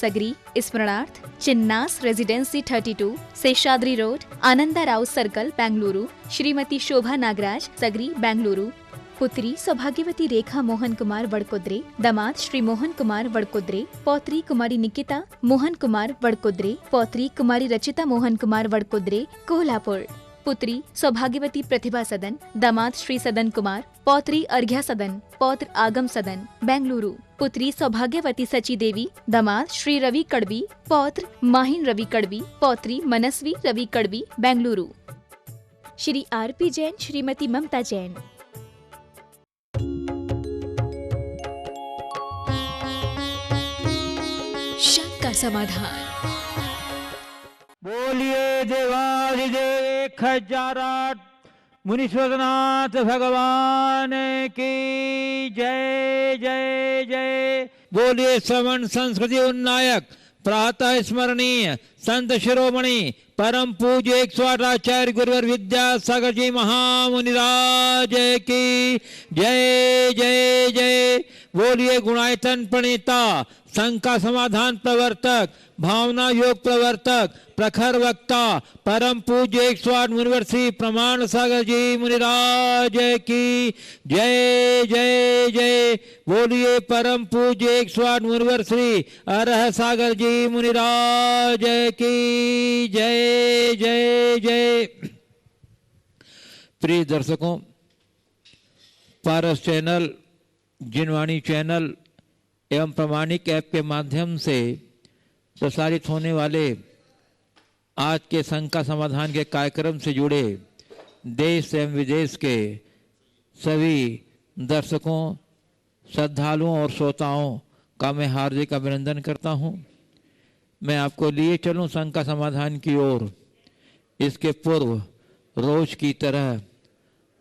सगरी स्मरणार्थ Chinnas residency 32 Sheshadri road Ananda Rao circle Bengaluru Shrimati Shobha Nagaraj Sagari Bengaluru. पुत्री सौभाग्यवती रेखा मोहन कुमार वड़कुद्रे, दामाद श्री मोहन कुमार वड़कुद्रे, पौत्री कुमारी निकिता मोहन कुमार वड़कुद्रे, पौत्री कुमारी रचिता मोहन कुमार वड़कुद्रे कोल्हापुर। पुत्री सौभाग्यवती प्रतिभा सदन, दामाद श्री सदन कुमार, पौत्री अर्घ्या सदन, पौत्र आगम सदन बेंगलुरु। पुत्री सौभाग्यवती सची देवी, दामाद श्री रवि कड़वी, पौत्र माहिन रवि कड़वी, पौत्री मनस्वी रवि कड़वी बेंगलुरु। श्री आरपी जैन, श्रीमती ममता जैन। शंका समाधान। बोलिए देवाधिदेव 1008 मुनीश्वरनाथ भगवान की जय जय जय। बोलिए श्रवण संस्कृति उन्नायक प्रातः स्मरणीय संत शिरोमणि परम पूज्य 108 आचार्य गुरुवर विद्यासागर जी महामुनिराज की जय जय जय। बोलिए गुणायतन प्रणेता शंका समाधान प्रवर्तक भावना योग प्रवर्तक प्रखर वक्ता परम पूज्य 108 मुनिवर श्री प्रमाण सागर जी मुनिराज की जय जय जय। बोलिए परम पूज्य 108 मुनिवर श्री अरह सागर जी मुनिराज की जय जय जय। प्रिय दर्शकों, पारस चैनल, जिनवाणी चैनल एवं प्रमाणिक ऐप के माध्यम से प्रसारित होने वाले आज के शंका समाधान के कार्यक्रम से जुड़े देश एवं विदेश के सभी दर्शकों, श्रद्धालुओं और श्रोताओं का मैं हार्दिक अभिनंदन करता हूं। मैं आपको लिए चलूं शंका समाधान की ओर। इसके पूर्व रोज की तरह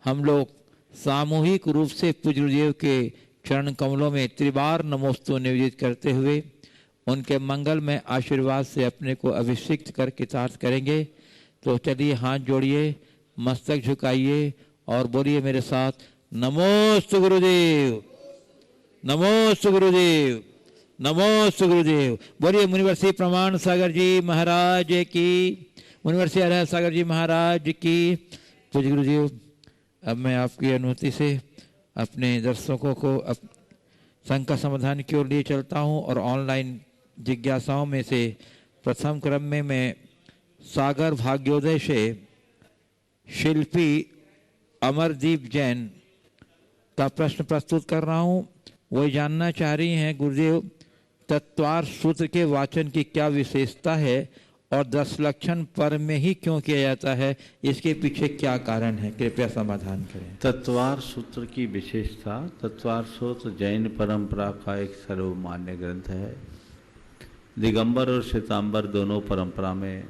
हम लोग सामूहिक रूप से पूज्य गुरुदेव के चरण कमलों में त्रिबार नमोस्तु निवेदित करते हुए उनके मंगल में आशीर्वाद से अपने को अभिषिक्त कर कृतार्थ करेंगे। तो चलिए हाथ जोड़िए, मस्तक झुकाइए और बोलिए मेरे साथ, नमोस्तु गुरुदेव, नमोस्तु गुरुदेव, नमोस्तु गुरुदेव। बोलिए मुनिवर श्री प्रमाण सागर जी महाराज की, मुनिवर श्री अरह सागर जी महाराज की। पूज्य गुरुदेव, अब मैं आपकी अनुमति से अपने दर्शकों को शंका समाधान की ओर लिए चलता हूं और ऑनलाइन जिज्ञासाओं में से प्रथम क्रम में मैं सागर भाग्योदय से शिल्पी अमरदीप जैन का प्रश्न प्रस्तुत कर रहा हूं। वो जानना चाह रही हैं, गुरुदेव तत्वार सूत्र के वाचन की क्या विशेषता है और 10 लक्षण पर में ही क्यों किया जाता है, इसके पीछे क्या कारण है, कृपया समाधान करें। तत्वार सूत्र की विशेषता, तत्वार सूत्र जैन परंपरा का एक सर्वमान्य ग्रंथ है। दिगंबर और श्वेतांबर दोनों परंपरा में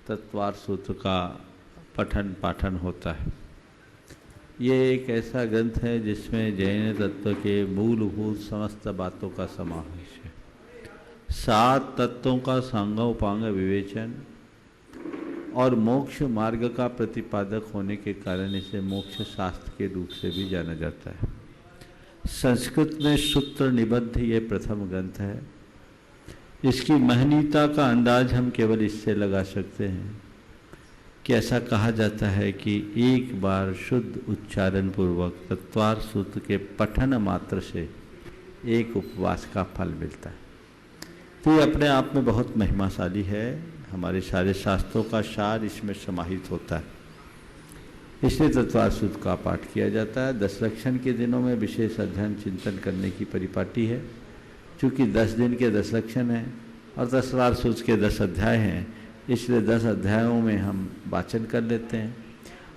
तत्वार सूत्र का पठन पाठन होता है। ये एक ऐसा ग्रंथ है जिसमें जैन तत्व के मूलभूत समस्त बातों का समावेश है। 7 तत्वों का सांगोपांग विवेचन और मोक्ष मार्ग का प्रतिपादक होने के कारण इसे मोक्ष शास्त्र के रूप से भी जाना जाता है। संस्कृत में सूत्र निबद्ध ये प्रथम ग्रंथ है। इसकी महनीयता का अंदाज हम केवल इससे लगा सकते हैं कि ऐसा कहा जाता है कि एक बार शुद्ध उच्चारण पूर्वक तत्वार सूत्र के पठन मात्र से एक उपवास का फल मिलता है। तो ये अपने आप में बहुत महिमाशाली है। हमारे सारे शास्त्रों का सार इसमें समाहित होता है। इसलिए तत्वार सूत्र का पाठ किया जाता है। 10 लक्षण के दिनों में विशेष अध्ययन चिंतन करने की परिपाटी है। चूँकि 10 दिन के 10 लक्षण हैं और तत्वार सूत्र के 10 अध्याय हैं, इसलिए 10 अध्यायों में हम वाचन कर लेते हैं।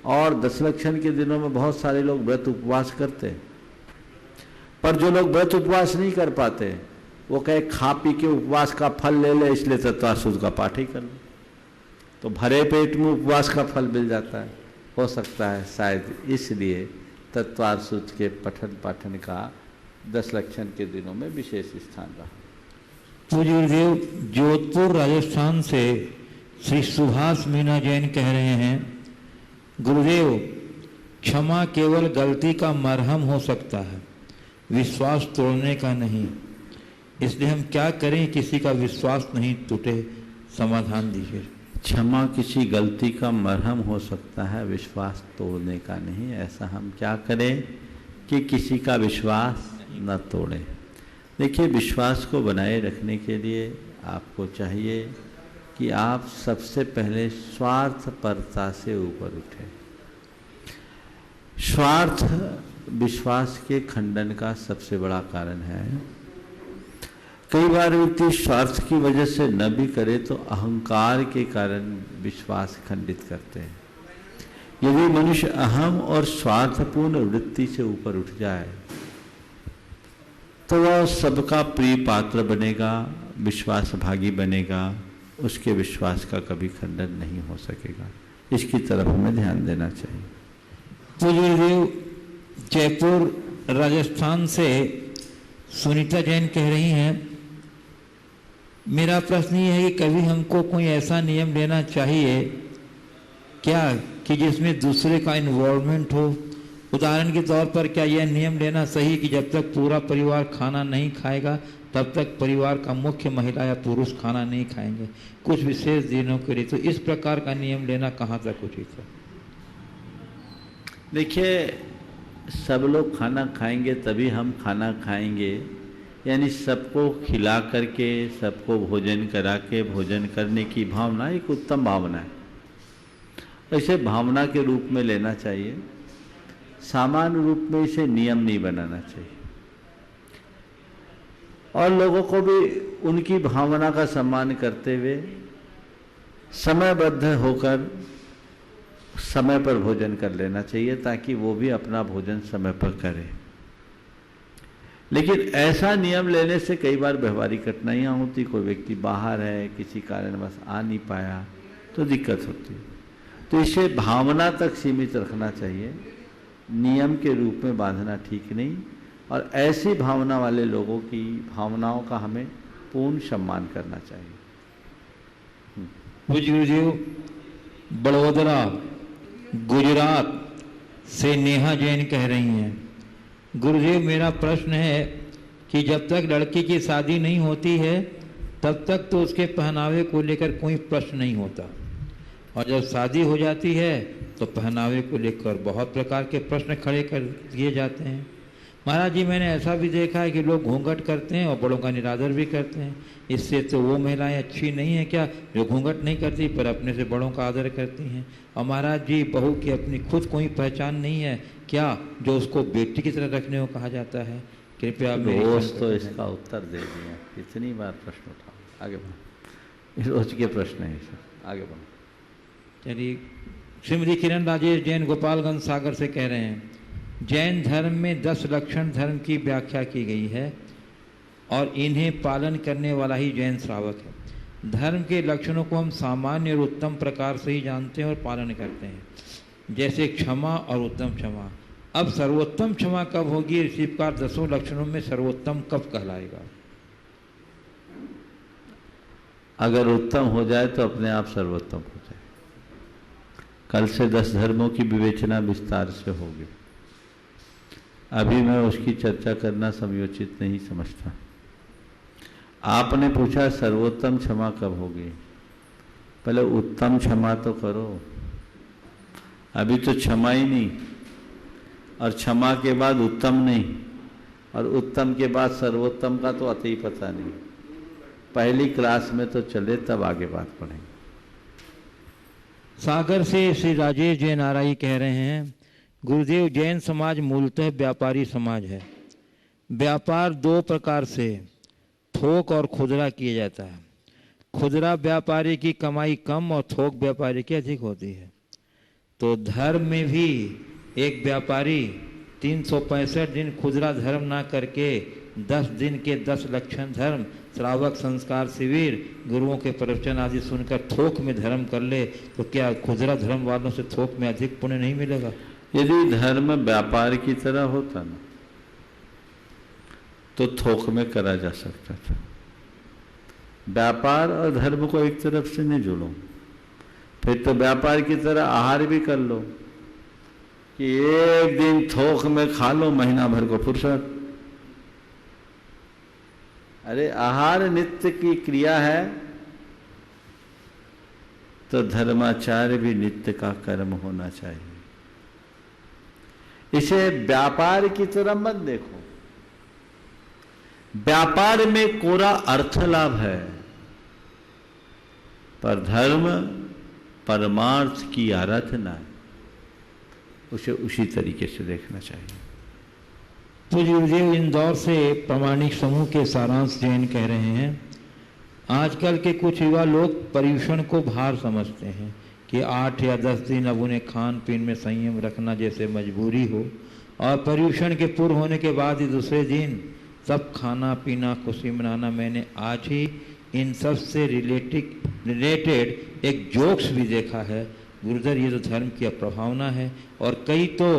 और 10 लक्षण के दिनों में बहुत सारे लोग व्रत उपवास करते हैं, पर जो लोग व्रत उपवास नहीं कर पाते वो कहे खा पी के उपवास का फल ले ले, इसलिए तत्वार सूत्र का पाठ ही कर ले, तो भरे पेट में उपवास का फल मिल जाता है। हो सकता है शायद इसलिए तत्वार सूत्र के पठन पाठन का 10 लक्षण के दिनों में विशेष स्थान रहा। पूज्य गुरुदेव, जोधपुर राजस्थान से श्री सुभाष मीना जैन कह रहे हैं, गुरुदेव क्षमा केवल गलती का मरहम हो सकता है, विश्वास तोड़ने का नहीं। इसलिए हम क्या करें, किसी का विश्वास नहीं टूटे, समाधान दीजिए। क्षमा किसी गलती का मरहम हो सकता है, विश्वास तोड़ने का नहीं। ऐसा हम क्या करें कि किसी का विश्वास न तोड़ें। देखिए, विश्वास को बनाए रखने के लिए आपको चाहिए कि आप सबसे पहले स्वार्थपरता से ऊपर उठें। स्वार्थ विश्वास के खंडन का सबसे बड़ा कारण है। कई बार व्यक्ति स्वार्थ की वजह से न भी करे तो अहंकार के कारण विश्वास खंडित करते हैं। यदि मनुष्य अहम और स्वार्थपूर्ण वृत्ति से ऊपर उठ जाए तो वह सबका प्रिय पात्र बनेगा, विश्वास भागी बनेगा, उसके विश्वास का कभी खंडन नहीं हो सकेगा। इसकी तरफ हमें ध्यान देना चाहिए। पूज्य देव, जयपुर राजस्थान से सुनीता जैन कह रही हैं, मेरा प्रश्न ये है कि कभी हमको कोई ऐसा नियम लेना चाहिए क्या कि जिसमें दूसरे का इन्वॉल्वमेंट हो। उदाहरण के तौर पर क्या यह नियम लेना सही कि जब तक पूरा परिवार खाना नहीं खाएगा तब तक परिवार का मुख्य महिला या पुरुष खाना नहीं खाएंगे कुछ विशेष दिनों के लिए। तो इस प्रकार का नियम लेना कहाँ तक उचित है? देखिए, सब लोग खाना खाएंगे तभी हम खाना खाएंगे, यानी सबको खिला करके, सबको भोजन करा के भोजन करने की भावना एक उत्तम भावना है। इसे भावना के रूप में लेना चाहिए, सामान्य रूप में इसे नियम नहीं बनाना चाहिए। और लोगों को भी उनकी भावना का सम्मान करते हुए समयबद्ध होकर समय पर भोजन कर लेना चाहिए ताकि वो भी अपना भोजन समय पर करें। लेकिन ऐसा नियम लेने से कई बार व्यवहारिक कठिनाइयाँ होती। कोई व्यक्ति बाहर है, किसी कारणवश आ नहीं पाया तो दिक्कत होती है। तो इसे भावना तक सीमित रखना चाहिए, नियम के रूप में बांधना ठीक नहीं। और ऐसी भावना वाले लोगों की भावनाओं का हमें पूर्ण सम्मान करना चाहिए। पूज्य गुरुदेव, बड़ोदरा गुजरात से नेहा जैन कह रही हैं, गुरुदेव मेरा प्रश्न है कि जब तक लड़की की शादी नहीं होती है तब तक तो उसके पहनावे को लेकर कोई प्रश्न नहीं होता, और जब शादी हो जाती है तो पहनावे को लेकर बहुत प्रकार के प्रश्न खड़े कर दिए जाते हैं। महाराज जी, मैंने ऐसा भी देखा है कि लोग घूंघट करते हैं और बड़ों का निरादर भी करते हैं। इससे तो वो महिलाएं अच्छी नहीं है क्या जो घूंघट नहीं करती पर अपने से बड़ों का आदर करती हैं? और महाराज जी, बहू की अपनी खुद कोई पहचान नहीं है क्या जो उसको बेटी की तरह रखने को कहा जाता है? कृपया रोज तो इसका उत्तर दे दिया, कितनी बार प्रश्न उठाओ। आगे बढ़ो, रोज के प्रश्न है सर, आगे बढ़ो। चलिए, श्रीमती किरण राजेश जैन गोपालगंज सागर से कह रहे हैं, जैन धर्म में 10 लक्षण धर्म की व्याख्या की गई है और इन्हें पालन करने वाला ही जैन श्रावक है। धर्म के लक्षणों को हम सामान्य और उत्तम प्रकार से ही जानते हैं और पालन करते हैं, जैसे क्षमा और उत्तम क्षमा। अब सर्वोत्तम क्षमा कब होगी? इसी प्रकार 10 लक्षणों में सर्वोत्तम कब कहलाएगा? अगर उत्तम हो जाए तो अपने आप सर्वोत्तम हो जाए। कल से 10 धर्मों की विवेचना विस्तार से होगी। अभी मैं उसकी चर्चा करना समयोचित नहीं समझता। आपने पूछा सर्वोत्तम क्षमा कब होगी, पहले उत्तम क्षमा तो करो। अभी तो क्षमा ही नहीं, और क्षमा के बाद उत्तम नहीं, और उत्तम के बाद सर्वोत्तम का तो अति पता नहीं। पहली क्लास में तो चले, तब आगे बात पढ़ेंगे। सागर से श्री राजेश जैन आरआई कह रहे हैं, गुरुदेव जैन समाज मूलतः व्यापारी समाज है। व्यापार 2 प्रकार से थोक और खुदरा किया जाता है। खुदरा व्यापारी की कमाई कम और थोक व्यापारी की अधिक होती है। तो धर्म में भी एक व्यापारी 365 दिन खुदरा धर्म ना करके 10 दिन के 10 लक्षण धर्म, श्रावक संस्कार शिविर, गुरुओं के प्रवचन आदि सुनकर थोक में धर्म कर ले तो क्या खुदरा धर्म वालों से थोक में अधिक पुण्य नहीं मिलेगा? यदि धर्म व्यापार की तरह होता ना तो थोक में करा जा सकता था। व्यापार और धर्म को एक तरफ से नहीं जोड़ो, फिर तो व्यापार की तरह आहार भी कर लो कि एक दिन थोक में खा लो, महीना भर को फुर्सत। अरे आहार नित्य की क्रिया है तो धर्माचार्य भी नित्य का कर्म होना चाहिए। इसे व्यापार की तरह मत देखो। व्यापार में कोरा अर्थ लाभ है, पर धर्म परमार्थ की आराधना है, उसे उसी तरीके से देखना चाहिए। तो गुरुदेव इंदौर से प्रामाणिक समूह के सारांश जैन कह रहे हैं, आजकल के कुछ युवा लोग पर्यूषण को भार समझते हैं कि 8 या 10 दिन अब उन्हें खान पीन में संयम रखना जैसे मजबूरी हो, और पर्यूषण के पूर्व होने के बाद ही दूसरे दिन सब खाना पीना खुशी मनाना। मैंने आज ही इन सब से रिलेटेड एक जोक्स भी देखा है। गुरुदेव, ये तो धर्म की अप्रभावना है, और कई तो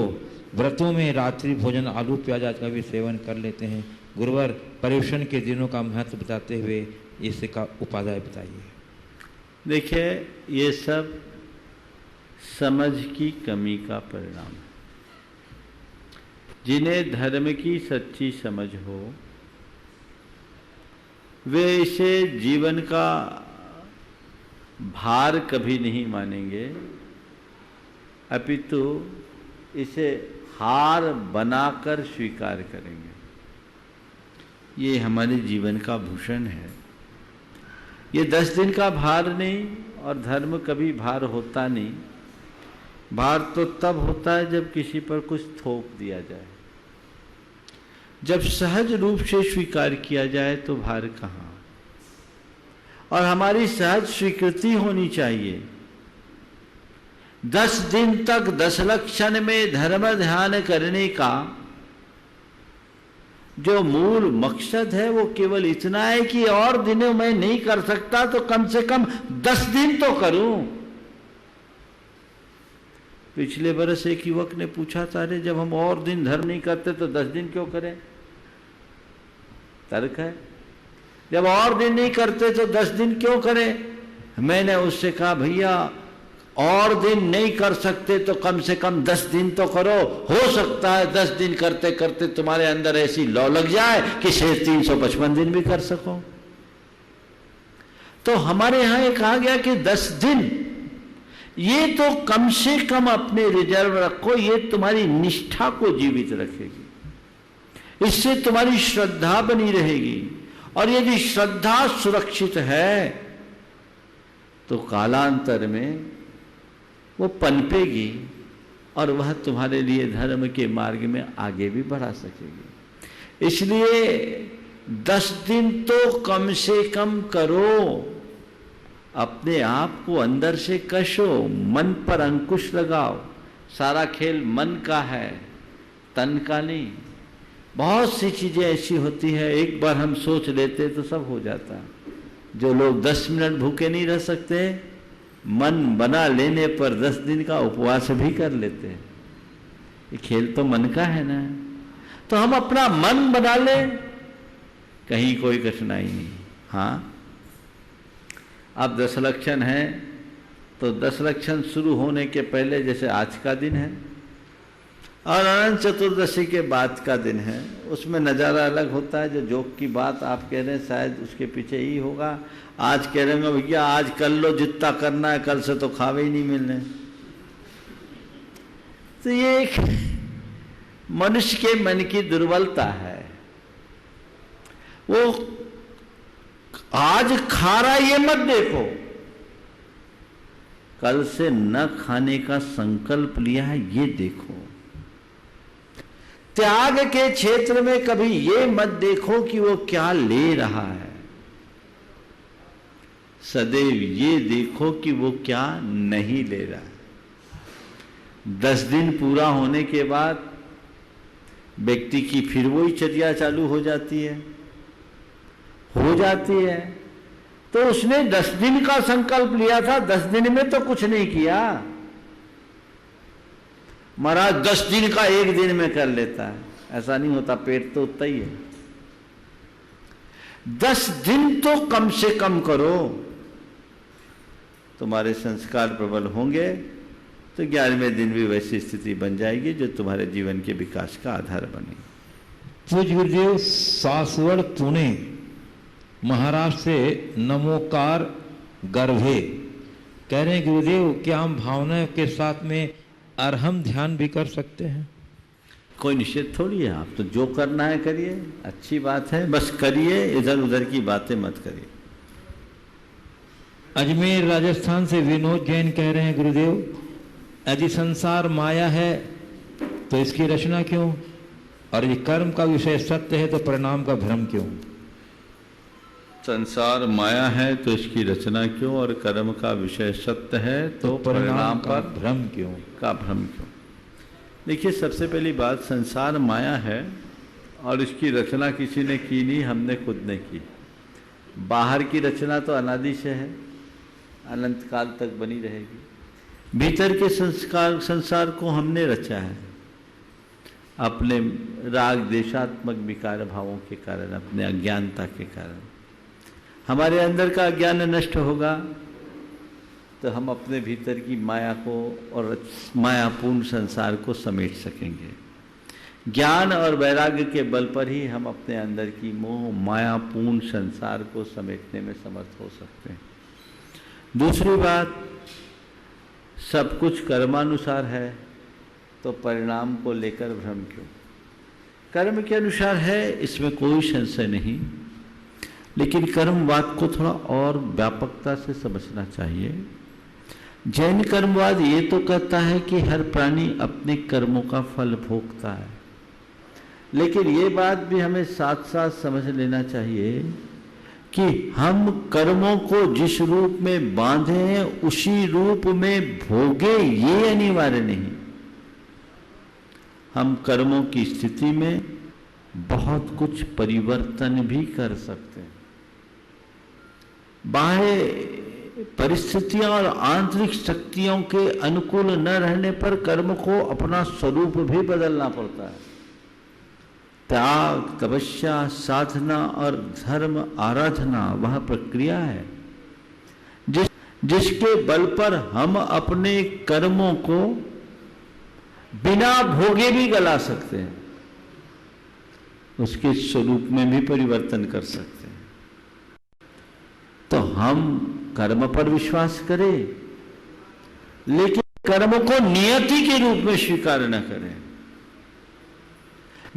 व्रतों में रात्रि भोजन आलू प्याज का भी सेवन कर लेते हैं। गुरुवर, पर्यूषण के दिनों का महत्व बताते हुए इसका उपाय बताइए। देखिए, ये सब समझ की कमी का परिणाम है। जिन्हें धर्म की सच्ची समझ हो वे इसे जीवन का भार कभी नहीं मानेंगे, अपितु इसे हार बनाकर स्वीकार करेंगे। ये हमारे जीवन का भूषण है। ये 10 दिन का भार नहीं, और धर्म कभी भार होता नहीं। भार तो तब होता है जब किसी पर कुछ थोप दिया जाए। जब सहज रूप से स्वीकार किया जाए तो भार कहाँ। और हमारी सहज स्वीकृति होनी चाहिए। 10 दिन तक 10 लक्षण में धर्म ध्यान करने का जो मूल मकसद है वो केवल इतना है कि और दिनों में नहीं कर सकता तो कम से कम 10 दिन तो करूं। पिछले बरस एक युवक ने पूछा था, अरे जब हम और दिन धर्म नहीं करते तो 10 दिन क्यों करें? तर्क है, जब और दिन नहीं करते तो 10 दिन क्यों करें? मैंने उससे कहा, भैया और दिन नहीं कर सकते तो कम से कम 10 दिन तो करो। हो सकता है 10 दिन करते करते तुम्हारे अंदर ऐसी लौ लग जाए कि शेष 355 दिन भी कर सको। तो हमारे यहां ये कहा गया कि 10 दिन ये तो कम से कम अपने रिजर्व रखो। ये तुम्हारी निष्ठा को जीवित रखेगी, इससे तुम्हारी श्रद्धा बनी रहेगी। और यदि श्रद्धा सुरक्षित है तो कालांतर में वो पनपेगी और वह तुम्हारे लिए धर्म के मार्ग में आगे भी बढ़ा सकेगी। इसलिए 10 दिन तो कम से कम करो। अपने आप को अंदर से कशो, मन पर अंकुश लगाओ। सारा खेल मन का है, तन का नहीं। बहुत सी चीजें ऐसी होती है, एक बार हम सोच लेते तो सब हो जाता। जो लोग 10 मिनट भूखे नहीं रह सकते, मन बना लेने पर 10 दिन का उपवास भी कर लेते हैं। ये खेल तो मन का है ना। तो हम अपना मन बना लें, कहीं कोई कठिनाई नहीं। हाँ, अब 10 लक्षण है तो 10 लक्षण शुरू होने के पहले, जैसे आज का दिन है और अनंत चतुर्दशी के बाद का दिन है, उसमें नज़ारा अलग होता है। जो जोक की बात आप कह रहे हैं शायद उसके पीछे ही होगा। आज कह रहे हैं भैया आज कर लो जितना करना है, कल से तो खावे ही नहीं मिलने। तो ये एक मनुष्य के मन की दुर्बलता है। वो आज खा रहा ये मत देखो, कल से न खाने का संकल्प लिया है ये देखो। त्याग के क्षेत्र में कभी ये मत देखो कि वो क्या ले रहा है, सदैव ये देखो कि वो क्या नहीं ले रहा है। 10 दिन पूरा होने के बाद व्यक्ति की फिर वही चर्या चालू हो जाती है। तो उसने 10 दिन का संकल्प लिया था, 10 दिन में तो कुछ नहीं किया। महाराज 10 दिन का 1 दिन में कर लेता है, ऐसा नहीं होता। पेट तो उतना ही है। 10 दिन तो कम से कम करो, तुम्हारे संस्कार प्रबल होंगे तो 11वें दिन भी वैसी स्थिति बन जाएगी जो तुम्हारे जीवन के विकास का आधार बनेगी। पूज्य गुरुदेव, सासवड़ पुणे महाराष्ट्र से नमोकार गर्भे कह रहे हैं गुरुदेव, क्या हम भावना के साथ में अरहम ध्यान भी कर सकते हैं? कोई निषेध थोड़ी है, आप तो जो करना है करिए, अच्छी बात है, बस करिए, इधर उधर की बातें मत करिए। अजमेर राजस्थान से विनोद जैन कह रहे हैं गुरुदेव, यदि संसार माया है तो इसकी रचना क्यों, और ये कर्म का विषय सत्य है तो परिणाम का भ्रम क्यों? संसार माया है तो इसकी रचना क्यों, और कर्म का विषय सत्य है तो परिणाम का पर भ्रम क्यों? देखिए, सबसे पहली बात, संसार माया है और इसकी रचना किसी ने की नहीं, हमने खुद ने की। बाहर की रचना तो अनादि से है, अनंत काल तक बनी रहेगी। भीतर के संसार को हमने रचा है अपने राग देशात्मक विकार भावों के कारण, अपने अज्ञानता के कारण। हमारे अंदर का अज्ञान नष्ट होगा तो हम अपने भीतर की माया को और मायापूर्ण संसार को समेट सकेंगे। ज्ञान और वैराग्य के बल पर ही हम अपने अंदर की मोह मायापूर्ण संसार को समेटने में समर्थ हो सकते हैं। दूसरी बात, सब कुछ कर्मानुसार है तो परिणाम को लेकर भ्रम क्यों? कर्म के अनुसार है, इसमें कोई संशय नहीं, लेकिन कर्मवाद को थोड़ा और व्यापकता से समझना चाहिए। जैन कर्मवाद ये तो कहता है कि हर प्राणी अपने कर्मों का फल भोगता है, लेकिन ये बात भी हमें साथ साथ समझ लेना चाहिए कि हम कर्मों को जिस रूप में बांधे हैं उसी रूप में भोगे, ये अनिवार्य नहीं। हम कर्मों की स्थिति में बहुत कुछ परिवर्तन भी कर सकते हैं। बाह्य परिस्थितियां और आंतरिक शक्तियों के अनुकूल न रहने पर कर्म को अपना स्वरूप भी बदलना पड़ता है। त्याग, तपस्या, साधना और धर्म आराधना वह प्रक्रिया है जिसके बल पर हम अपने कर्मों को बिना भोगे भी गला सकते हैं, उसके स्वरूप में भी परिवर्तन कर सकते हैं। तो हम कर्म पर विश्वास करें, लेकिन कर्म को नियति के रूप में स्वीकार न करें।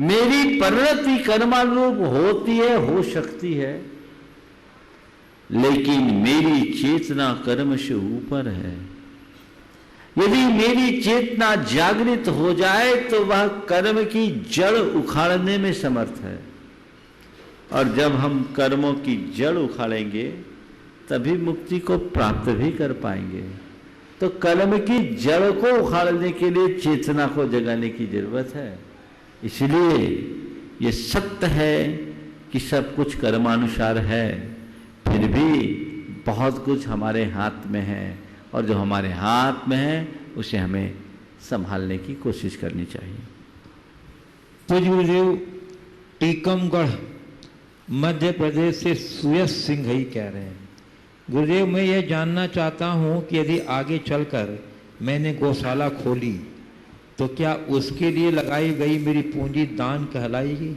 मेरी परिणति कर्मानुरूप होती है, हो सकती है, लेकिन मेरी चेतना कर्म से ऊपर है। यदि मेरी चेतना जागृत हो जाए तो वह कर्म की जड़ उखाड़ने में समर्थ है, और जब हम कर्मों की जड़ उखाड़ेंगे तभी मुक्ति को प्राप्त भी कर पाएंगे। तो कर्म की जड़ को उखाड़ने के लिए चेतना को जगाने की जरूरत है। इसलिए ये सत्य है कि सब कुछ कर्मानुसार है, फिर भी बहुत कुछ हमारे हाथ में है, और जो हमारे हाथ में है उसे हमें संभालने की कोशिश करनी चाहिए। तो गुरुदेव टीकमगढ़ मध्य प्रदेश से सुयश सिंह ही कह रहे हैं, गुरुदेव मैं ये जानना चाहता हूँ कि यदि आगे चलकर मैंने गौशाला खोली तो क्या उसके लिए लगाई गई मेरी पूंजी दान कहलाएगी?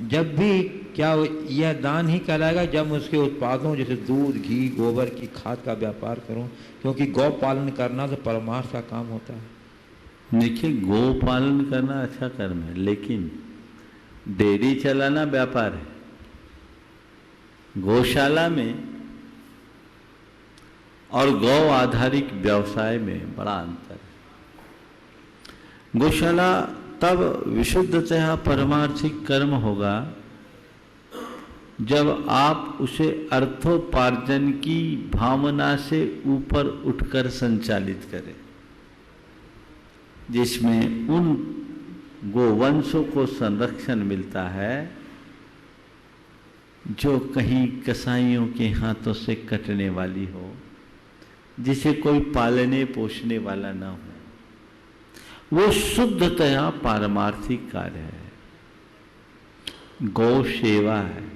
जब भी क्या यह दान ही कहलाएगा जब उसके उत्पादों जैसे दूध, घी, गोबर की खाद का व्यापार करूं, क्योंकि गौ पालन करना तो परमार्थ का काम होता है। देखिए, गौ पालन करना अच्छा कर्म है, लेकिन डेयरी चलाना व्यापार है। गौशाला में और गौ आधारित व्यवसाय में बड़ा अंतर है। गौशाला तब विशुद्धतः परमार्थिक कर्म होगा जब आप उसे अर्थोपार्जन की भावना से ऊपर उठकर संचालित करें, जिसमें उन गोवंशों को संरक्षण मिलता है जो कहीं कसाईयों के हाथों से कटने वाली हो, जिसे कोई पालने पोषने वाला ना हो। वो शुद्धतया पारमार्थिक कार्य है, गौ सेवा है।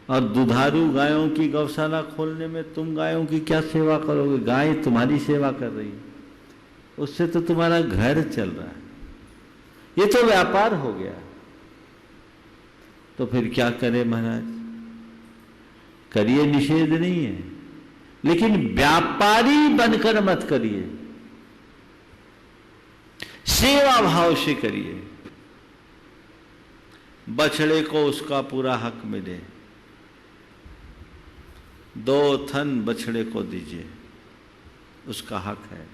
और दुधारू गायों की गौशाला खोलने में तुम गायों की क्या सेवा करोगे? गाय तुम्हारी सेवा कर रही है, उससे तो तुम्हारा घर चल रहा है। ये तो व्यापार हो गया। तो फिर क्या करे महाराज? करिए, निषेध नहीं है, लेकिन व्यापारी बनकर मत करिए, सेवा भाव से करिए। बछड़े को उसका पूरा हक मिले, 2 थन बछड़े को दीजिए, उसका हक है।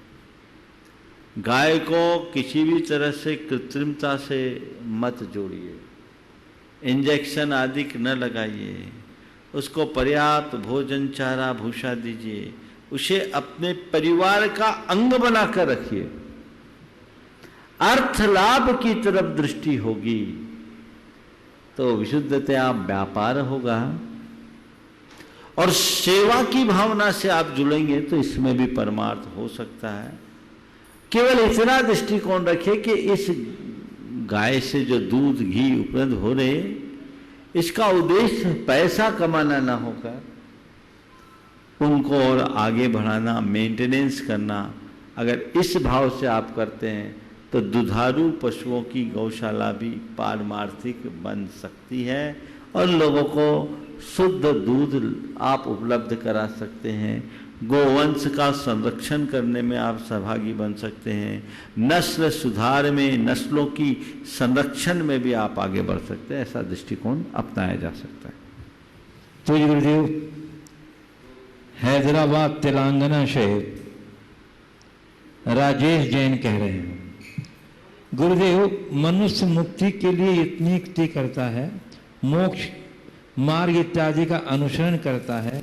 गाय को किसी भी तरह से कृत्रिमता से मत जोड़िए, इंजेक्शन आदि न लगाइए, उसको पर्याप्त भोजन चारा भूसा दीजिए, उसे अपने परिवार का अंग बनाकर रखिए। अर्थ लाभ की तरफ दृष्टि होगी तो विशुद्धतया व्यापार होगा, और सेवा की भावना से आप जुड़ेंगे तो इसमें भी परमार्थ हो सकता है। केवल इतना दृष्टिकोण रखिए कि इस गाय से जो दूध घी उपलब्ध हो रहे, इसका उद्देश्य पैसा कमाना ना होकर उनको और आगे बढ़ाना, मेंटेनेंस करना। अगर इस भाव से आप करते हैं तो दुधारू पशुओं की गौशाला भी पारमार्थिक बन सकती है और लोगों को शुद्ध दूध आप उपलब्ध करा सकते हैं। गोवंश का संरक्षण करने में आप सहभागी बन सकते हैं। नस्ल सुधार में, नस्लों की संरक्षण में भी आप आगे बढ़ सकते हैं। ऐसा दृष्टिकोण अपनाया जा सकता है। तो गुरुदेव, हैदराबाद तेलंगाना से राजेश जैन कह रहे हैं, गुरुदेव मनुष्य मुक्ति के लिए इतनी युक्ति करता है, मोक्ष मार्ग इत्यादि का अनुसरण करता है,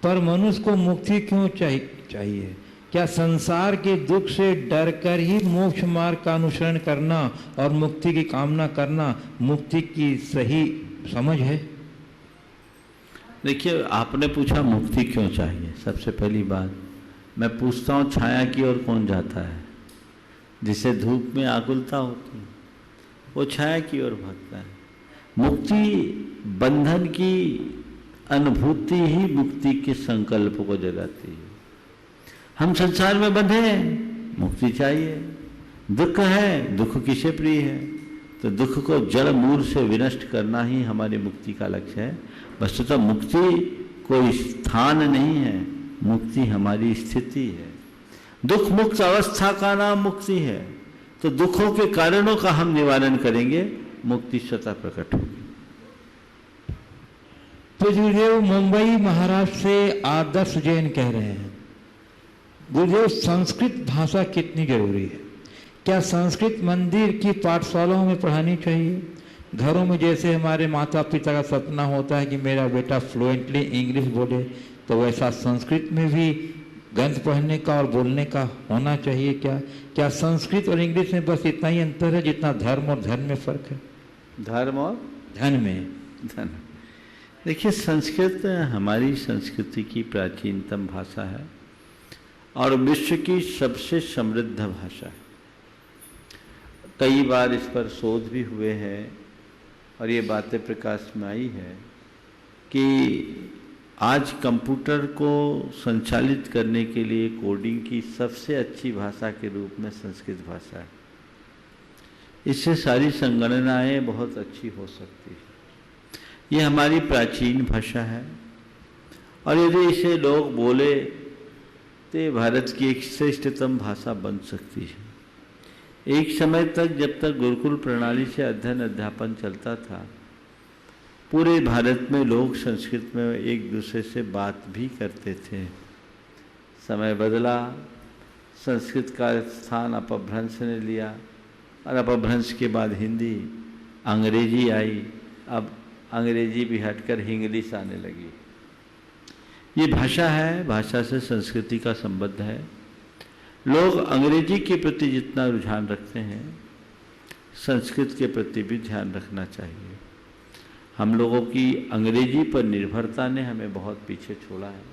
पर मनुष्य को मुक्ति क्यों चाहिए? क्या संसार के दुख से डरकर ही मोक्ष मार्ग का अनुसरण करना और मुक्ति की कामना करना मुक्ति की सही समझ है? देखिए, आपने पूछा मुक्ति क्यों चाहिए। सबसे पहली बात मैं पूछता हूँ, छाया की ओर कौन जाता है? जिसे धूप में आकुलता होती है वो छाया की ओर भागता है। मुक्ति, बंधन की अनुभूति ही मुक्ति के संकल्प को जगाती है। हम संसार में बंधे हैं, मुक्ति चाहिए। दुख है, दुख किसे प्रिय है? तो दुख को जड़ मूल से विनष्ट करना ही हमारी मुक्ति का लक्ष्य है। वस्तुतः मुक्ति कोई स्थान नहीं है, मुक्ति हमारी स्थिति है। दुख मुक्त अवस्था का नाम मुक्ति है। तो दुखों के कारणों का हम निवारण करेंगे, मुक्ति स्वतः प्रकट होगी। तो गुरुदेव, मुंबई महाराष्ट्र से आदर्श जैन कह रहे हैं, गुरुदेव संस्कृत भाषा कितनी जरूरी है? क्या संस्कृत मंदिर की पाठशालाओं में पढ़ानी चाहिए? घरों में जैसे हमारे माता पिता का सपना होता है कि मेरा बेटा फ्लुएंटली इंग्लिश बोले, तो वैसा संस्कृत में भी ग्रंथ पढ़ने का और बोलने का होना चाहिए क्या? क्या संस्कृत और इंग्लिश में बस इतना ही अंतर है जितना धर्म और धन में फर्क है? धर्म और धन में। धन। देखिए, संस्कृत हमारी संस्कृति की प्राचीनतम भाषा है और विश्व की सबसे समृद्ध भाषा है। कई बार इस पर शोध भी हुए हैं और ये बातें प्रकाश में आई है कि आज कंप्यूटर को संचालित करने के लिए कोडिंग की सबसे अच्छी भाषा के रूप में संस्कृत भाषा है। इससे सारी संगणनाएं बहुत अच्छी हो सकती है। ये हमारी प्राचीन भाषा है और यदि इसे लोग बोले तो भारत की एक श्रेष्ठतम भाषा बन सकती है। एक समय तक, जब तक गुरुकुल प्रणाली से अध्ययन अध्यापन चलता था, पूरे भारत में लोग संस्कृत में एक दूसरे से बात भी करते थे। समय बदला, संस्कृत का स्थान अपभ्रंश ने लिया और अपभ्रंश के बाद हिंदी, अंग्रेजी आई। अब अंग्रेजी भी हटकर इंग्लिश आने लगी। ये भाषा है, भाषा से संस्कृति का संबंध है। लोग अंग्रेजी के प्रति जितना रुझान रखते हैं, संस्कृत के प्रति भी ध्यान रखना चाहिए। हम लोगों की अंग्रेजी पर निर्भरता ने हमें बहुत पीछे छोड़ा है।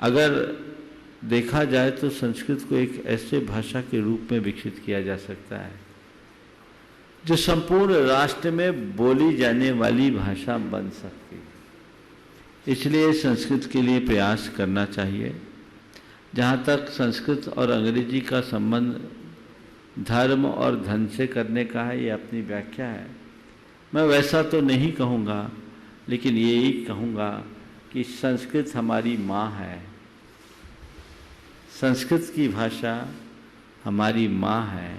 अगर देखा जाए तो संस्कृत को एक ऐसे भाषा के रूप में विकसित किया जा सकता है जो संपूर्ण राष्ट्र में बोली जाने वाली भाषा बन सकती है। इसलिए संस्कृत के लिए प्रयास करना चाहिए। जहाँ तक संस्कृत और अंग्रेजी का संबंध धर्म और धन से करने का है, ये अपनी व्याख्या है। मैं वैसा तो नहीं कहूँगा, लेकिन ये ही कहूँगा कि संस्कृत हमारी माँ है, संस्कृत की भाषा हमारी माँ है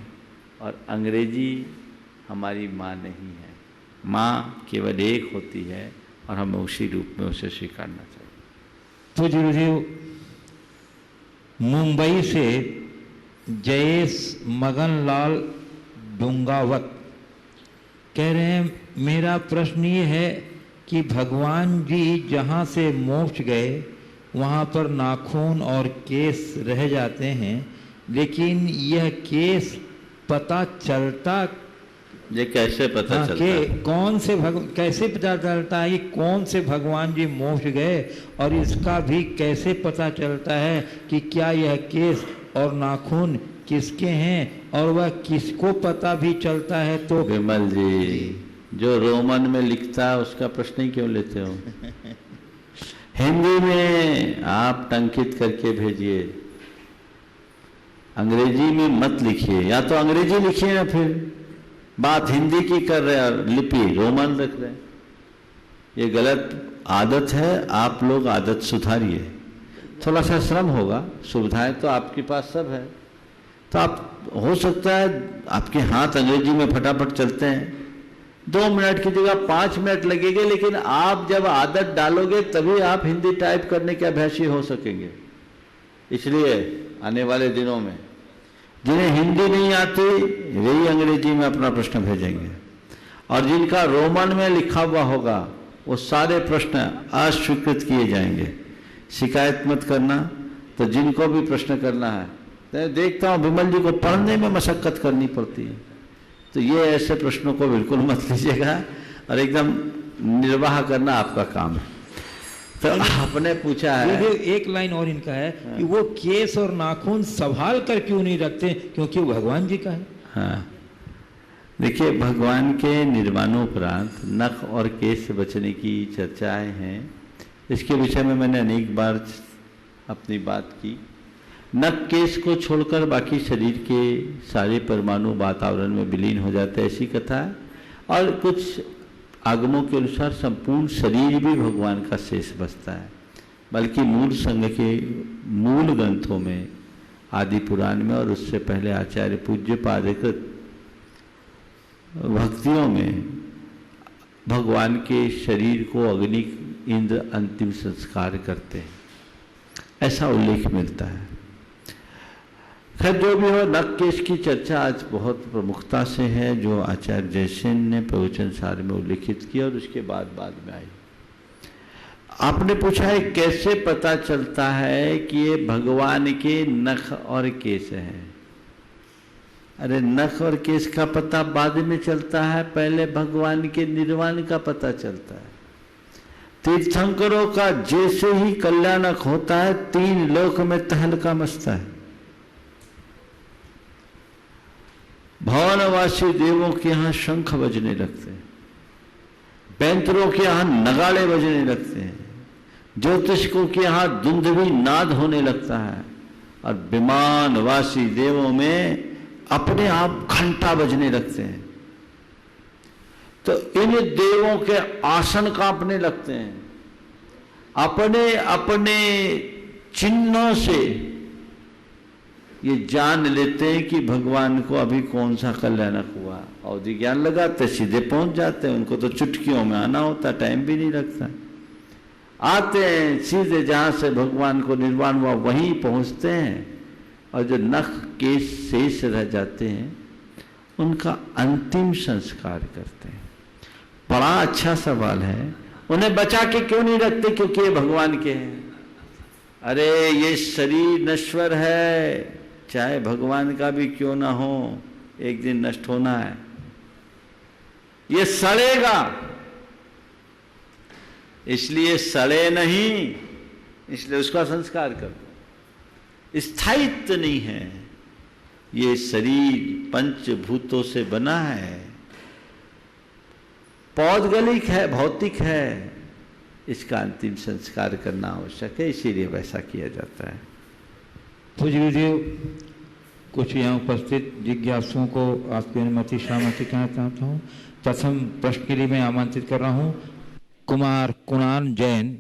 और अंग्रेजी हमारी माँ नहीं है। माँ केवल एक होती है और हमें उसी रूप में उसे स्वीकारना चाहिए। तो गुरुदेव, मुंबई से जयेश मगनलाल डुंगावत कह रहे हैं, मेरा प्रश्न ये है कि भगवान जी जहाँ से मोक्ष गए वहाँ पर नाखून और केस रह जाते हैं, लेकिन यह केस पता चलता, ये कैसे पता चलता है? कौन से कैसे पता चलता है कि कौन से भगवान जी मोक्ष गए, और इसका भी कैसे पता चलता है कि क्या यह केस और नाखून किसके हैं, और वह किसको पता भी चलता है? तो विमल जी, जो रोमन में लिखता है उसका प्रश्न ही क्यों लेते हो? हिंदी में आप टंकित करके भेजिए, अंग्रेजी में मत लिखिए। या तो अंग्रेजी लिखिए ना, फिर बात हिंदी की कर रहे हैं, लिपि रोमन रख रहे हैं। ये गलत आदत है, आप लोग आदत सुधारिए। थोड़ा सा श्रम होगा, सुविधाएं तो आपके पास सब है, तो आप हो सकता है आपके हाथ अंग्रेजी में फटाफट चलते हैं, 2 मिनट की जगह 5 मिनट लगेंगे, लेकिन आप जब आदत डालोगे तभी आप हिंदी टाइप करने के अभ्यासी हो सकेंगे। इसलिए आने वाले दिनों में जिन्हें हिंदी नहीं आती वही अंग्रेजी में अपना प्रश्न भेजेंगे, और जिनका रोमन में लिखा हुआ होगा वो सारे प्रश्न अस्वीकृत किए जाएंगे। शिकायत मत करना, तो जिनको भी प्रश्न करना है, तो देखता हूँ विमल जी को पढ़ने में मशक्कत करनी पड़ती है, तो ये ऐसे प्रश्नों को बिल्कुल मत लीजिएगा, और एकदम निर्वाह करना आपका काम है। तो आपने पूछा है, एक लाइन और इनका है कि वो केस और नाखून संभाल कर क्यों नहीं रखते, क्योंकि वो भगवान जी का है। हाँ, देखिए, भगवान के निर्वाणोपरांत नख और केस से बचने की चर्चाएं हैं। इसके विषय में मैंने अनेक बार अपनी बात की। नख केस को छोड़कर बाकी शरीर के सारे परमाणु वातावरण में विलीन हो जाते हैं, ऐसी कथा है। और कुछ आगमों के अनुसार संपूर्ण शरीर भी भगवान का शेष बचता है। बल्कि मूल संघ के मूल ग्रंथों में, आदि पुराण में और उससे पहले आचार्य पूज्य पादकृत भक्तियों में भगवान के शरीर को अग्नि इंद्र अंतिम संस्कार करते हैं, ऐसा उल्लेख मिलता है। खैर, जो भी हो, नख केस की चर्चा आज बहुत प्रमुखता से है, जो आचार्य जयसेन ने प्रवचन सार में उल्लेखित किया और उसके बाद में आई। आपने पूछा है कैसे पता चलता है कि ये भगवान के नख और केस हैं। अरे, नख और केस का पता बाद में चलता है, पहले भगवान के निर्वाण का पता चलता है। तीर्थंकरों का जैसे ही कल्याणक होता है, 3 लोक में तहलका मचता है। भवनवासी देवों के यहाँ शंख बजने लगते हैं, बैंतरों के यहाँ नगाड़े बजने लगते हैं, ज्योतिषकों के यहाँ दुंदुभी नाद होने लगता है, और विमानवासी देवों में अपने आप घंटा बजने लगते हैं। तो इन देवों के आसन कांपने लगते हैं। अपने अपने चिन्हों से ये जान लेते हैं कि भगवान को अभी कौन सा कल्याणक हुआ। अवधि ज्ञान लगाते, सीधे पहुंच जाते हैं। उनको तो चुटकियों में आना होता, टाइम भी नहीं लगता। आते हैं सीधे, जहां से भगवान को निर्वाण हुआ वहीं पहुंचते हैं, और जो नख केस शेष रह जाते हैं उनका अंतिम संस्कार करते हैं। बड़ा अच्छा सवाल है, उन्हें बचा के क्यों नहीं रखते? क्योंकि ये भगवान के हैं। अरे, ये शरीर नश्वर है, चाहे भगवान का भी क्यों ना हो, एक दिन नष्ट होना है। ये सड़ेगा, इसलिए सड़े नहीं, इसलिए उसका संस्कार करो। स्थायित्व नहीं है। ये शरीर पंचभूतों से बना है, पौद्गलिक है, भौतिक है। इसका अंतिम संस्कार करना आवश्यक है, इसीलिए वैसा किया जाता है। पूज्य गुरुदेव, कुछ यहाँ उपस्थित जिज्ञासुओं को आपकी अनुमति सहमति कहना चाहता हूँ। प्रथम प्रश्न के लिए मैं आमंत्रित कर रहा हूँ कुमार कुणाल जैन,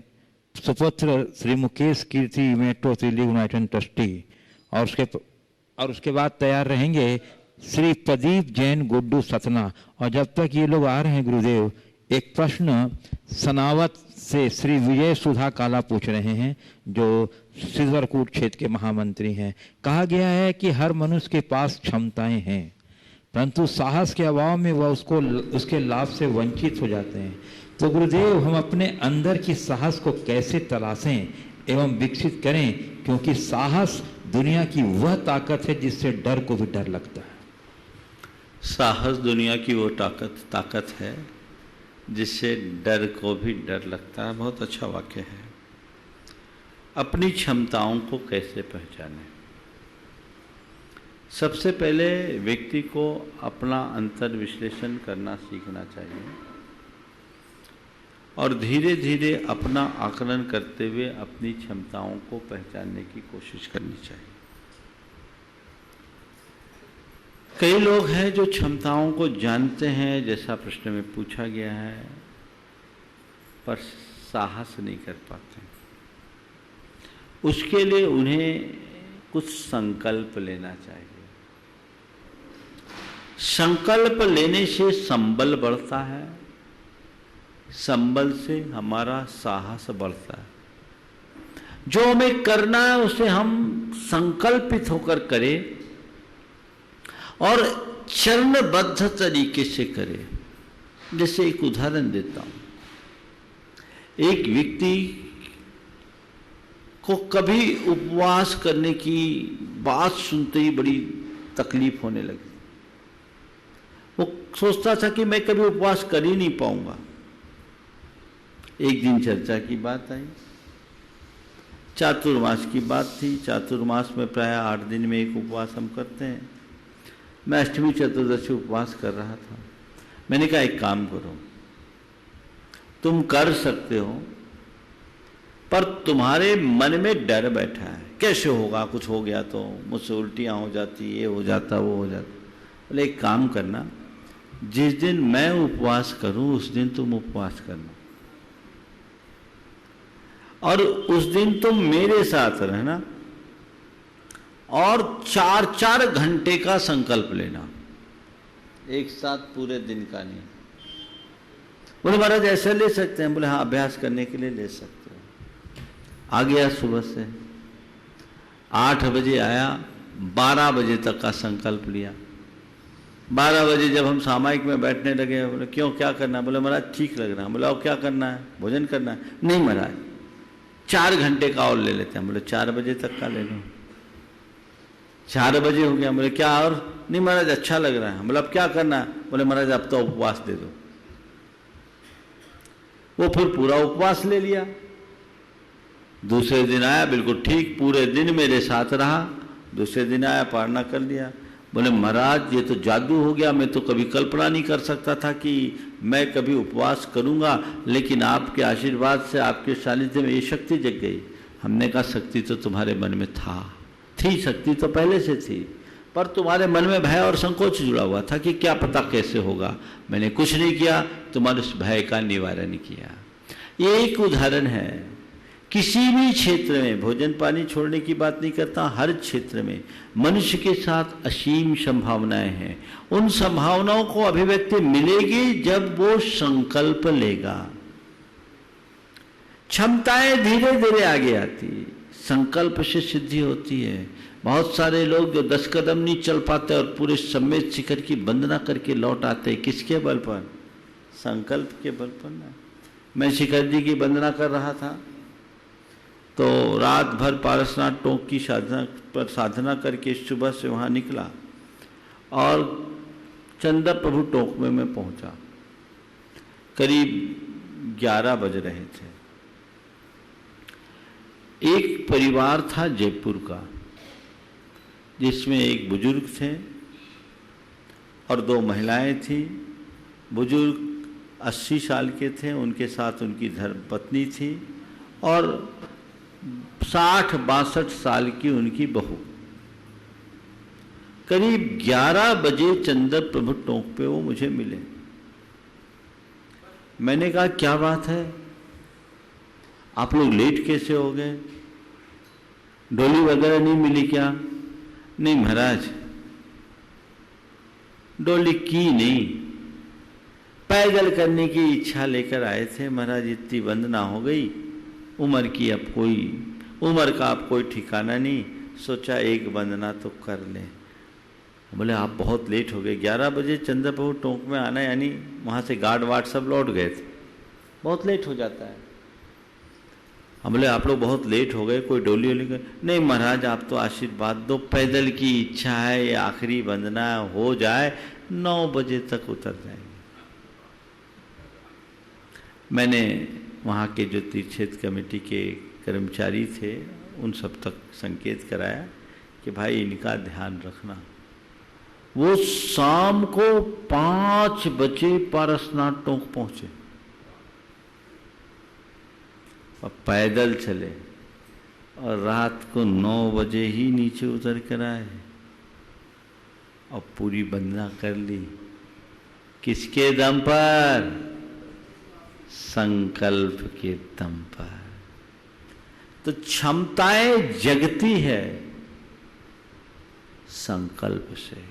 सुपुत्र श्री मुकेश कीर्ति मेट्रो दिल्ली यूनाइटेड ट्रस्टी, और उसके बाद तैयार रहेंगे श्री प्रदीप जैन गुड्डू सतना। और जब तक ये लोग आ रहे हैं गुरुदेव, एक प्रश्न सनावत से श्री विजय सुधा काला पूछ रहे हैं, जो सिद्धरकूट क्षेत्र के महामंत्री हैं। कहा गया है कि हर मनुष्य के पास क्षमताएं हैं, परंतु साहस के अभाव में वह उसके लाभ से वंचित हो जाते हैं। तो गुरुदेव, हम अपने अंदर की साहस को कैसे तलाशें एवं विकसित करें, क्योंकि साहस दुनिया की वह ताकत है जिससे डर को भी डर लगता है। साहस दुनिया की वो ताकत है जिससे डर को भी डर लगता है। बहुत अच्छा वाक्य है। अपनी क्षमताओं को कैसे पहचानें? सबसे पहले व्यक्ति को अपना अंतर विश्लेषण करना सीखना चाहिए और धीरे धीरे अपना आकलन करते हुए अपनी क्षमताओं को पहचानने की कोशिश करनी चाहिए। कई लोग हैं जो क्षमताओं को जानते हैं, जैसा प्रश्न में पूछा गया है, पर साहस नहीं कर पाते। उसके लिए उन्हें कुछ संकल्प लेना चाहिए। संकल्प लेने से संबल बढ़ता है, संबल से हमारा साहस बढ़ता है। जो हमें करना है उसे हम संकल्पित होकर करें और चरणबद्ध तरीके से करें। जैसे एक उदाहरण देता हूं। एक व्यक्ति को कभी उपवास करने की बात सुनते ही बड़ी तकलीफ होने लगी। वो सोचता था कि मैं कभी उपवास कर ही नहीं पाऊंगा। एक दिन चर्चा की बात आई, चातुर्मास की बात थी। चातुर्मास में प्राय 8 दिन में एक उपवास हम करते हैं। मैं अष्टमी चतुर्दशी उपवास कर रहा था। मैंने कहा एक काम करो, तुम कर सकते हो, पर तुम्हारे मन में डर बैठा है, कैसे होगा, कुछ हो गया तो मुझसे उल्टियां हो जाती, ये हो जाता, वो हो जाता। बोले एक काम करना, जिस दिन मैं उपवास करूं उस दिन तुम उपवास करना और उस दिन तुम मेरे साथ रहना और 4-4 घंटे का संकल्प लेना, एक साथ पूरे दिन का नहीं। बोले महाराज ऐसे ले सकते हैं? बोले हाँ, अभ्यास करने के लिए ले सकते हो। आ गया सुबह से 8 बजे आया, 12 बजे तक का संकल्प लिया। 12 बजे जब हम सामायिक में बैठने लगे, बोले क्यों, क्या करना है? बोले महाराज ठीक लग रहा है। बोले और क्या करना है? भोजन करना है? नहीं महाराज, 4 घंटे का और ले लेते हैं। बोले 4 बजे तक का ले लो। 4 बजे हो गया। बोले क्या और? नहीं महाराज अच्छा लग रहा है। बोले अब क्या करना है? बोले महाराज अब तो उपवास दे दो। वो फिर पूरा उपवास ले लिया। दूसरे दिन आया, बिल्कुल ठीक, पूरे दिन मेरे साथ रहा। दूसरे दिन आया, पारणा कर लिया। बोले महाराज ये तो जादू हो गया, मैं तो कभी कल्पना नहीं कर सकता था कि मैं कभी उपवास करूंगा, लेकिन आपके आशीर्वाद से, आपके सानिध्य में ये शक्ति जग गई। हमने कहा शक्ति तो तुम्हारे मन में थी, शक्ति तो पहले से थी, पर तुम्हारे मन में भय और संकोच जुड़ा हुआ था कि क्या पता कैसे होगा। मैंने कुछ नहीं किया, तुम्हारे उस भय का निवारण किया। ये एक उदाहरण है। किसी भी क्षेत्र में, भोजन पानी छोड़ने की बात नहीं करता, हर क्षेत्र में मनुष्य के साथ असीम संभावनाएं हैं। उन संभावनाओं को अभिव्यक्ति मिलेगी जब वो संकल्प लेगा। क्षमताएं धीरे धीरे आगे आती, संकल्प से सिद्धि होती है। बहुत सारे लोग जो 10 कदम नहीं चल पाते और पूरे समेत शिखर की वंदना करके लौट आते, किसके बल पर? संकल्प के बल पर ना। मैं शिखर जी की वंदना कर रहा था तो रात भर पारसनाथ टोंक की साधना करके सुबह से वहाँ निकला और चंदा प्रभु टोंक में मैं पहुँचा। करीब 11 बज रहे थे। एक परिवार था जयपुर का, जिसमें एक बुजुर्ग थे और 2 महिलाएं थी। बुजुर्ग 80 साल के थे, उनके साथ उनकी धर्मपत्नी थी और 60-62 साल की उनकी बहू। करीब 11 बजे चंद्र प्रभु टोंक पे वो मुझे मिले। मैंने कहा क्या बात है, आप लोग लेट कैसे हो गए? डोली वगैरह नहीं मिली क्या? नहीं महाराज, डोली की नहीं, पैदल करने की इच्छा लेकर आए थे महाराज। इतनी वंदना हो गई, उम्र की अब कोई उम्र का अब कोई ठिकाना नहीं, सोचा एक वंदना तो कर लें। बोले आप बहुत लेट हो गए, 11 बजे चंद्रप्रभु टोंक में आना, यानी वहाँ से गार्ड वार्ड सब लौट गए थे, बहुत लेट हो जाता है। हम बोले आप लोग बहुत लेट हो गए, कोई डोली वोली गए? नहीं महाराज आप तो आशीर्वाद दो, पैदल की इच्छा है, ये आखिरी वंदना हो जाए, 9 बजे तक उतर जाएंगे। मैंने वहाँ के जो तीर्थ कमेटी के कर्मचारी थे उन सब तक संकेत कराया कि भाई इनका ध्यान रखना। वो शाम को 5 बजे पारसनाथ टोंक पहुंचे और पैदल चले और रात को 9 बजे ही नीचे उतर कर आए और पूरी वंदना कर ली। किसके दम पर? संकल्प के दम पर। तो क्षमताएं जगती है संकल्प से।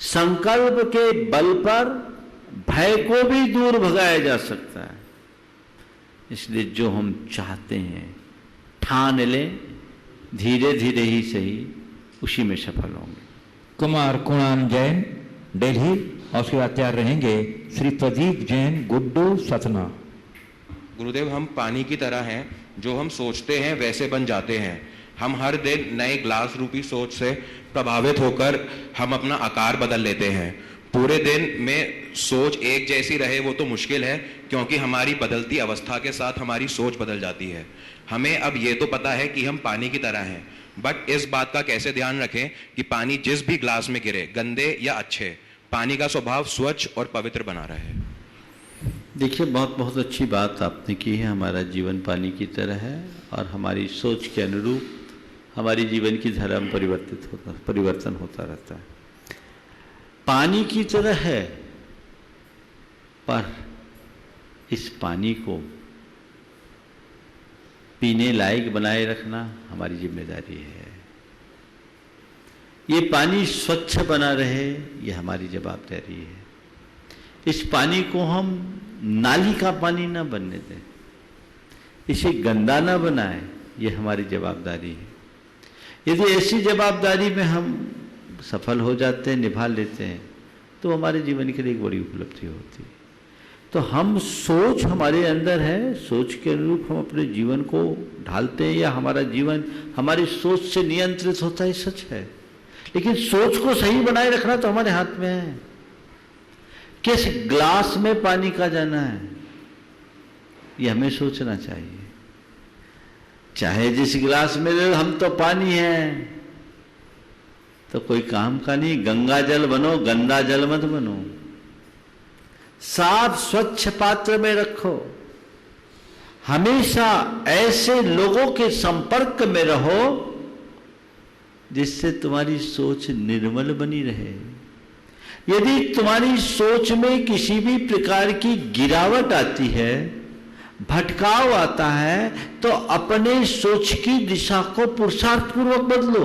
संकल्प के बल पर भय को भी दूर भगाया जा सकता है। इसलिए जो हम चाहते हैं ठान लें, धीरे धीरे ही सही, उसी में सफल होंगे। कुमार कुणाल जैन दिल्ली, और उसके बाद तैयार रहेंगे श्री प्रदीप जैन गुड्डू सतना। गुरुदेव, हम पानी की तरह हैं, जो हम सोचते हैं वैसे बन जाते हैं। हम हर दिन नए ग्लास रूपी सोच से प्रभावित होकर हम अपना आकार बदल लेते हैं। पूरे दिन में सोच एक जैसी रहे वो तो मुश्किल है, क्योंकि हमारी बदलती अवस्था के साथ हमारी सोच बदल जाती है। हमें अब ये तो पता है कि हम पानी की तरह हैं, बट इस बात का कैसे ध्यान रखें कि पानी जिस भी ग्लास में गिरे, गंदे या अच्छे, पानी का स्वभाव स्वच्छ और पवित्र बना रहे। देखिए, बहुत बहुत अच्छी बात आपने की है। हमारा जीवन पानी की तरह है और हमारी सोच के अनुरूप हमारी जीवन की धारा में परिवर्तन होता रहता है। पानी की तरह है, पर इस पानी को पीने लायक बनाए रखना हमारी जिम्मेदारी है। ये पानी स्वच्छ बना रहे, ये हमारी जवाबदारी है। इस पानी को हम नाली का पानी ना बनने दें, इसे गंदा ना बनाएं, ये हमारी जवाबदारी है। यदि ऐसी जवाबदारी में हम सफल हो जाते हैं, निभा लेते हैं, तो हमारे जीवन के लिए एक बड़ी उपलब्धि होती है। तो हम सोच हमारे अंदर है, सोच के अनुरूप हम अपने जीवन को ढालते हैं, या हमारा जीवन हमारी सोच से नियंत्रित होता है, सच है। लेकिन सोच को सही बनाए रखना तो हमारे हाथ में है। किस ग्लास में पानी का जाना है, ये हमें सोचना चाहिए। चाहे जिस गिलास में हम तो पानी है, तो कोई काम का नहीं। गंगा जल बनो, गंदा जल मत बनो। साफ स्वच्छ पात्र में रखो। हमेशा ऐसे लोगों के संपर्क में रहो जिससे तुम्हारी सोच निर्मल बनी रहे। यदि तुम्हारी सोच में किसी भी प्रकार की गिरावट आती है, भटकाव आता है, तो अपने सोच की दिशा को पुरुषार्थपूर्वक बदलो।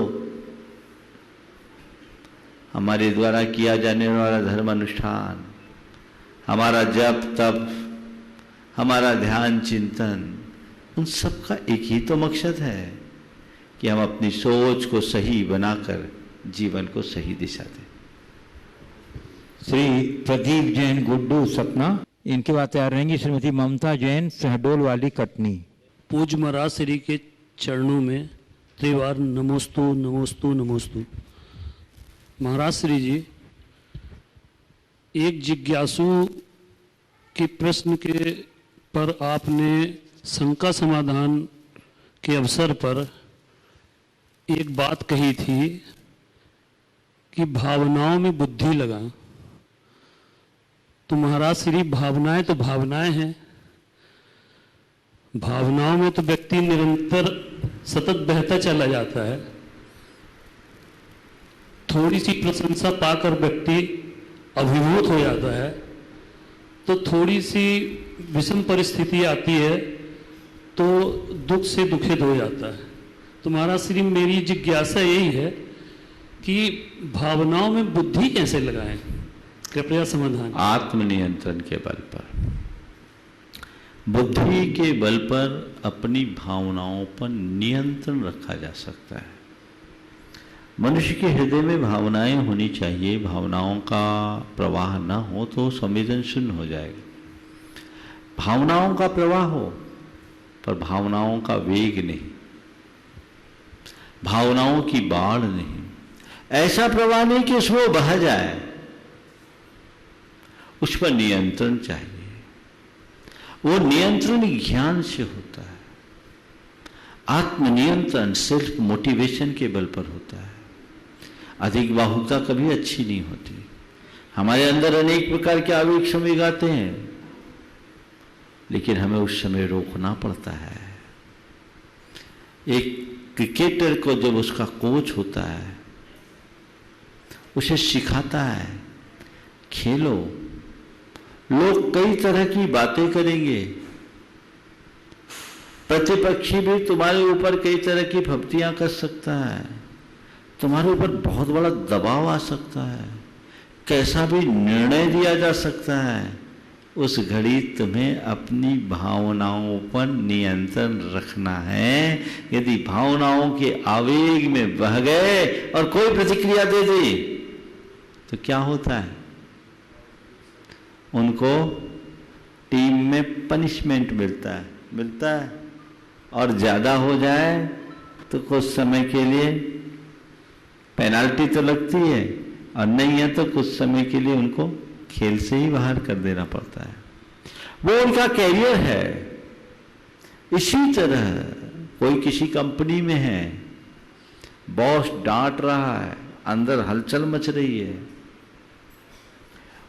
हमारे द्वारा किया जाने वाला धर्म अनुष्ठान, हमारा जप तप, हमारा ध्यान चिंतन, उन सब का एक ही तो मकसद है कि हम अपनी सोच को सही बनाकर जीवन को सही दिशा दें। श्री प्रदीप जैन गुड्डू सतना, इनके बाद तैयार रहेंगी श्रीमती ममता जैन सहडोल वाली कटनी। पूज्य महाराज श्री के चरणों में त्रिवार नमोस्तु नमोस्तु नमोस्तु। महाराज श्री जी, एक जिज्ञासु के प्रश्न के पर आपने शंका समाधान के अवसर पर एक बात कही थी कि भावनाओं में बुद्धि लगा। तो महाराज श्री, भावनाएं तो भावनाएं हैं, भावनाओं में तो व्यक्ति निरंतर सतत बहता चला जाता है। थोड़ी सी प्रशंसा पाकर व्यक्ति अभिभूत हो जाता है, तो थोड़ी सी विषम परिस्थिति आती है तो दुख से दुखित हो जाता है। तुम्हारा श्री मेरी जिज्ञासा यही है कि भावनाओं में बुद्धि कैसे लगाएं, कृपया समाधान। आत्मनियंत्रण के बल पर, बुद्धि के बल पर अपनी भावनाओं पर नियंत्रण रखा जा सकता है। मनुष्य के हृदय में भावनाएं होनी चाहिए। भावनाओं का प्रवाह न हो तो संवेदन शून्य हो जाएगा। भावनाओं का प्रवाह हो पर भावनाओं का वेग नहीं, भावनाओं की बाढ़ नहीं, ऐसा प्रवाह नहीं कि उसमें बह जाए, उस पर नियंत्रण चाहिए। वो नियंत्रण ज्ञान से होता है। आत्मनियंत्रण सेल्फ मोटिवेशन के बल पर होता है। अधिक बाहुता कभी अच्छी नहीं होती। हमारे अंदर अनेक प्रकार के आवेग समय आते हैं, लेकिन हमें उस समय रोकना पड़ता है। एक क्रिकेटर को जब उसका कोच होता है, उसे सिखाता है खेलो, लोग कई तरह की बातें करेंगे, प्रतिपक्षी भी तुम्हारे ऊपर कई तरह की फप्तियां कर सकता है, तुम्हारे ऊपर बहुत बड़ा दबाव आ सकता है, कैसा भी निर्णय दिया जा सकता है। उस घड़ी तुम्हें अपनी भावनाओं पर नियंत्रण रखना है। यदि भावनाओं के आवेग में बह गए और कोई प्रतिक्रिया दे दी तो क्या होता है? उनको टीम में पनिशमेंट मिलता है और ज़्यादा हो जाए तो कुछ समय के लिए पेनाल्टी तो लगती है, और नहीं है तो कुछ समय के लिए उनको खेल से ही बाहर कर देना पड़ता है। वो उनका कैरियर है। इसी तरह कोई किसी कंपनी में है, बॉस डांट रहा है, अंदर हलचल मच रही है,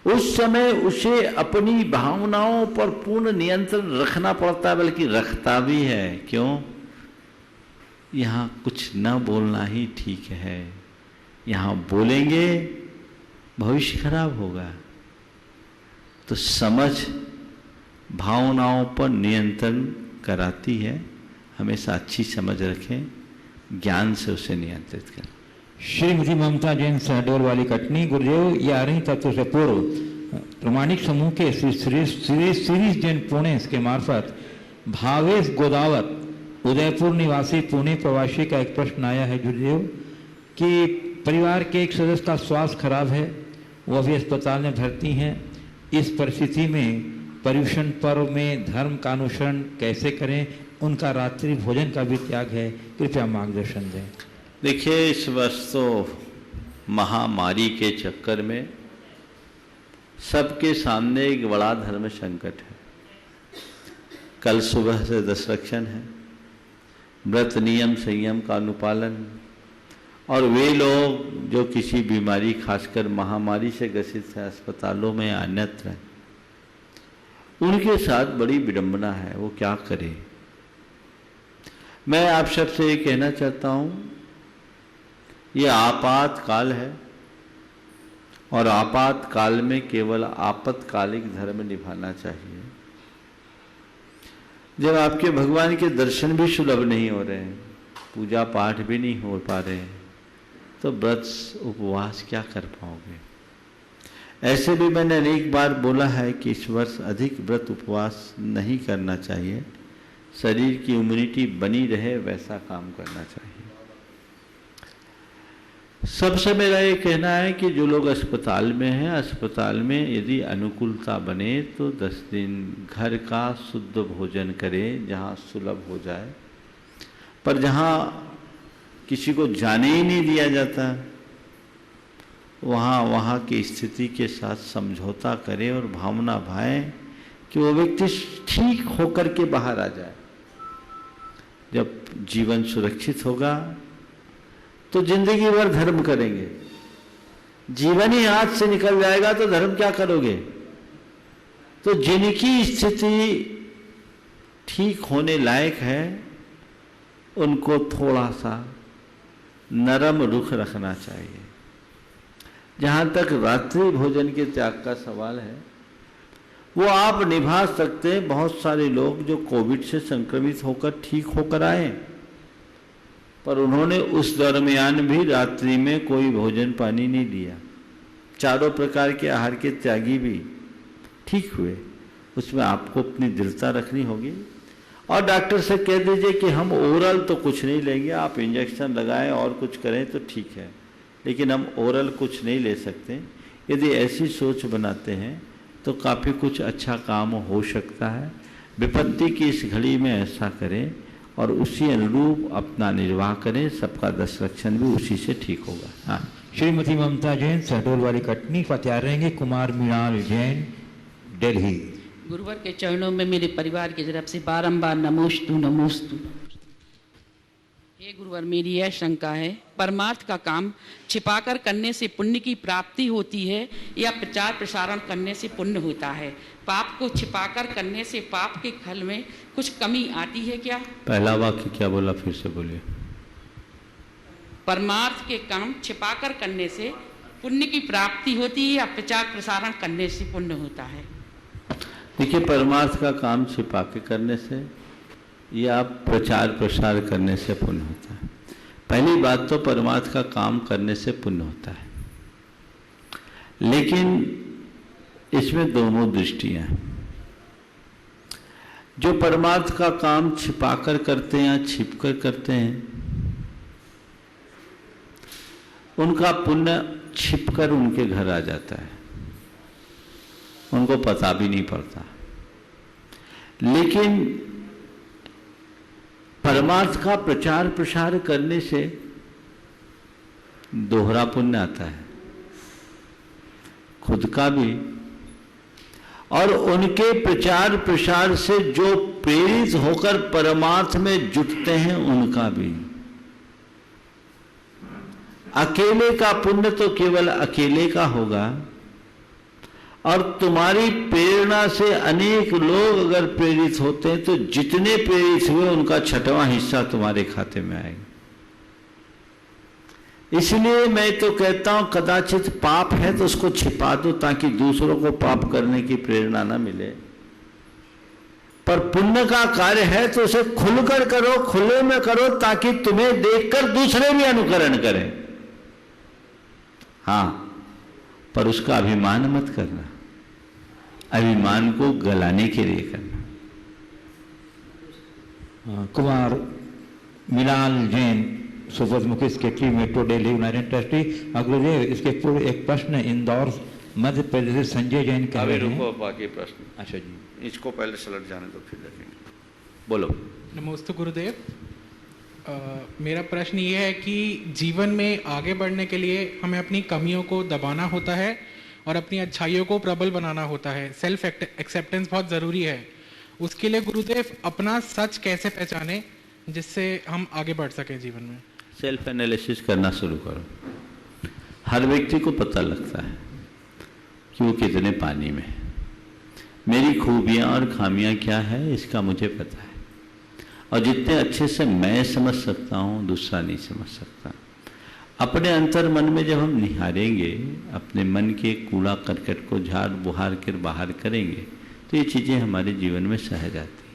उस समय उसे अपनी भावनाओं पर पूर्ण नियंत्रण रखना पड़ता है, बल्कि रखता भी है। क्यों? यहाँ कुछ न बोलना ही ठीक है। यहाँ बोलेंगे भविष्य खराब होगा। तो समझ भावनाओं पर नियंत्रण कराती है। हमेशा अच्छी समझ रखें, ज्ञान से उसे नियंत्रित करें। श्रीमती ममता जैन सहडोल वाली कटनी। गुरुदेव 11वीं तत्व से पूर्व प्रमाणिक समूह के श्री जैन पुणे के मार्फत भावेश गोदावत उदयपुर निवासी पुणे प्रवासी का एक प्रश्न आया है गुरुदेव कि परिवार के एक सदस्य का स्वास्थ्य खराब है, वो अभी अस्पताल में भर्ती हैं। इस परिस्थिति में पर्युषण पर्व में धर्म का अनुसरण कैसे करें? उनका रात्रि भोजन का भी त्याग है, कृपया मार्गदर्शन दें। देखिए, इस वर्ष तो महामारी के चक्कर में सबके सामने एक बड़ा धर्म संकट है। कल सुबह से दशरक्षण है, व्रत नियम संयम का अनुपालन, और वे लोग जो किसी बीमारी खासकर महामारी से ग्रसित है, अस्पतालों में अन्यत्र हैं, उनके साथ बड़ी विडंबना है। वो क्या करें? मैं आप सबसे ये कहना चाहता हूँ, ये आपातकाल है और आपातकाल में केवल आपातकालिक धर्म निभाना चाहिए। जब आपके भगवान के दर्शन भी सुलभ नहीं हो रहे हैं, पूजा पाठ भी नहीं हो पा रहे हैं, तो व्रत उपवास क्या कर पाओगे? ऐसे भी मैंने अनेक बार बोला है कि इस वर्ष अधिक व्रत उपवास नहीं करना चाहिए। शरीर की इम्यूनिटी बनी रहे वैसा काम करना चाहिए। सबसे मेरा ये कहना है कि जो लोग अस्पताल में हैं, अस्पताल में यदि अनुकूलता बने तो 10 दिन घर का शुद्ध भोजन करें जहाँ सुलभ हो जाए। पर जहाँ किसी को जाने ही नहीं दिया जाता, वहाँ की स्थिति के साथ समझौता करें और भावना भाएं कि वो व्यक्ति ठीक होकर के बाहर आ जाए। जब जीवन सुरक्षित होगा तो जिंदगी भर धर्म करेंगे। जीवन ही हाथ से निकल जाएगा तो धर्म क्या करोगे? तो जिनकी स्थिति ठीक होने लायक है उनको थोड़ा सा नरम रुख रखना चाहिए। जहाँ तक रात्रि भोजन के त्याग का सवाल है, वो आप निभा सकते हैं। बहुत सारे लोग जो कोविड से संक्रमित होकर ठीक होकर आए, पर उन्होंने उस दरमियान भी रात्रि में कोई भोजन पानी नहीं लिया। चारों प्रकार के आहार के त्यागी भी ठीक हुए। उसमें आपको अपनी दृढ़ता रखनी होगी और डॉक्टर से कह दीजिए कि हम ओरल तो कुछ नहीं लेंगे, आप इंजेक्शन लगाएं और कुछ करें तो ठीक है, लेकिन हम ओरल कुछ नहीं ले सकते। यदि ऐसी सोच बनाते हैं तो काफ़ी कुछ अच्छा काम हो सकता है। विपत्ति की इस घड़ी में ऐसा करें और उसी अनुरूप अपना निर्वाह करें, सबका दस रक्षण भी उसी से ठीक होगा। हाँ, श्रीमती ममता जैन सहडोलवाली कटनी पर तैयार रहेंगे। कुमार मृणाल जैन दिल्ली। गुरुवर के चरणों में मेरे परिवार की तरफ से बारंबार नमोस्तु नमोस्तु। हे गुरुवर, मेरी यह शंका है, परमार्थ का काम छिपाकर करने से पुण्य की प्राप्ति होती है या प्रचार प्रसारण करने से पुण्य होता है? पाप को छिपाकर करने से पाप के फल में कुछ कमी आती है क्या? पहला वाक्य क्या बोला, फिर से बोलिए। परमार्थ के काम छिपाकर करने से पुण्य की प्राप्ति होती है या प्रचार प्रसारण करने से पुण्य होता है? देखिए, परमार्थ का काम छिपा के करने से या प्रचार प्रसार करने से पुण्य होता है। पहली बात तो परमार्थ का काम करने से पुण्य होता है, लेकिन इसमें दोनों दृष्टियां हैं। जो परमार्थ का काम छिपाकर करते हैं या छिपकर करते हैं, उनका पुण्य छिपकर उनके घर आ जाता है, उनको पता भी नहीं पड़ता। लेकिन परमार्थ का प्रचार प्रसार करने से दोहरा पुण्य आता है, खुद का भी और उनके प्रचार प्रसार से जो प्रेरित होकर परमार्थ में जुटते हैं उनका भी। अकेले का पुण्य तो केवल अकेले का होगा, और तुम्हारी प्रेरणा से अनेक लोग अगर प्रेरित होते हैं तो जितने प्रेरित हुए उनका 6वां हिस्सा तुम्हारे खाते में आएगा। इसलिए मैं तो कहता हूं, कदाचित पाप है तो उसको छिपा दो ताकि दूसरों को पाप करने की प्रेरणा ना मिले, पर पुण्य का कार्य है तो उसे खुलकर करो, खुले में करो, ताकि तुम्हें देखकर दूसरे भी अनुकरण करें। हाँ, पर उसका अभिमान मत करना, अभिमान को गलाने के लिए करना। कुमार मिलाल जैन सुब्रतमुखी secretary metro Delhi united trustee. गुरुदेव, इसके पूर्व एक प्रश्न इंदौर मध्य प्रदेश से संजय जैन का है। रुको, बाकी प्रश्न। अच्छा जी, इसको पहले सलट जाने दो, फिर देखेंगे। बोलो। नमस्ते गुरुदेव। मेरा प्रश्न ये है कि जीवन में आगे बढ़ने के लिए हमें अपनी कमियों को दबाना होता है और अपनी अच्छाइयों को प्रबल बनाना होता है। सेल्फ एक्सेप्टेंस बहुत ज़रूरी है। उसके लिए गुरुदेव अपना सच कैसे पहचाने जिससे हम आगे बढ़ सकें जीवन में? सेल्फ एनालिसिस करना शुरू करो। हर व्यक्ति को पता लगता है कि वो कितने पानी में है। मेरी खूबियाँ और खामियाँ क्या है इसका मुझे पता है, और जितने अच्छे से मैं समझ सकता हूँ दूसरा नहीं समझ सकता। अपने अंतर मन में जब हम निहारेंगे, अपने मन के कूड़ा करकट को झाड़ बुहार कर बाहर करेंगे, तो ये चीज़ें हमारे जीवन में सहज आती हैं।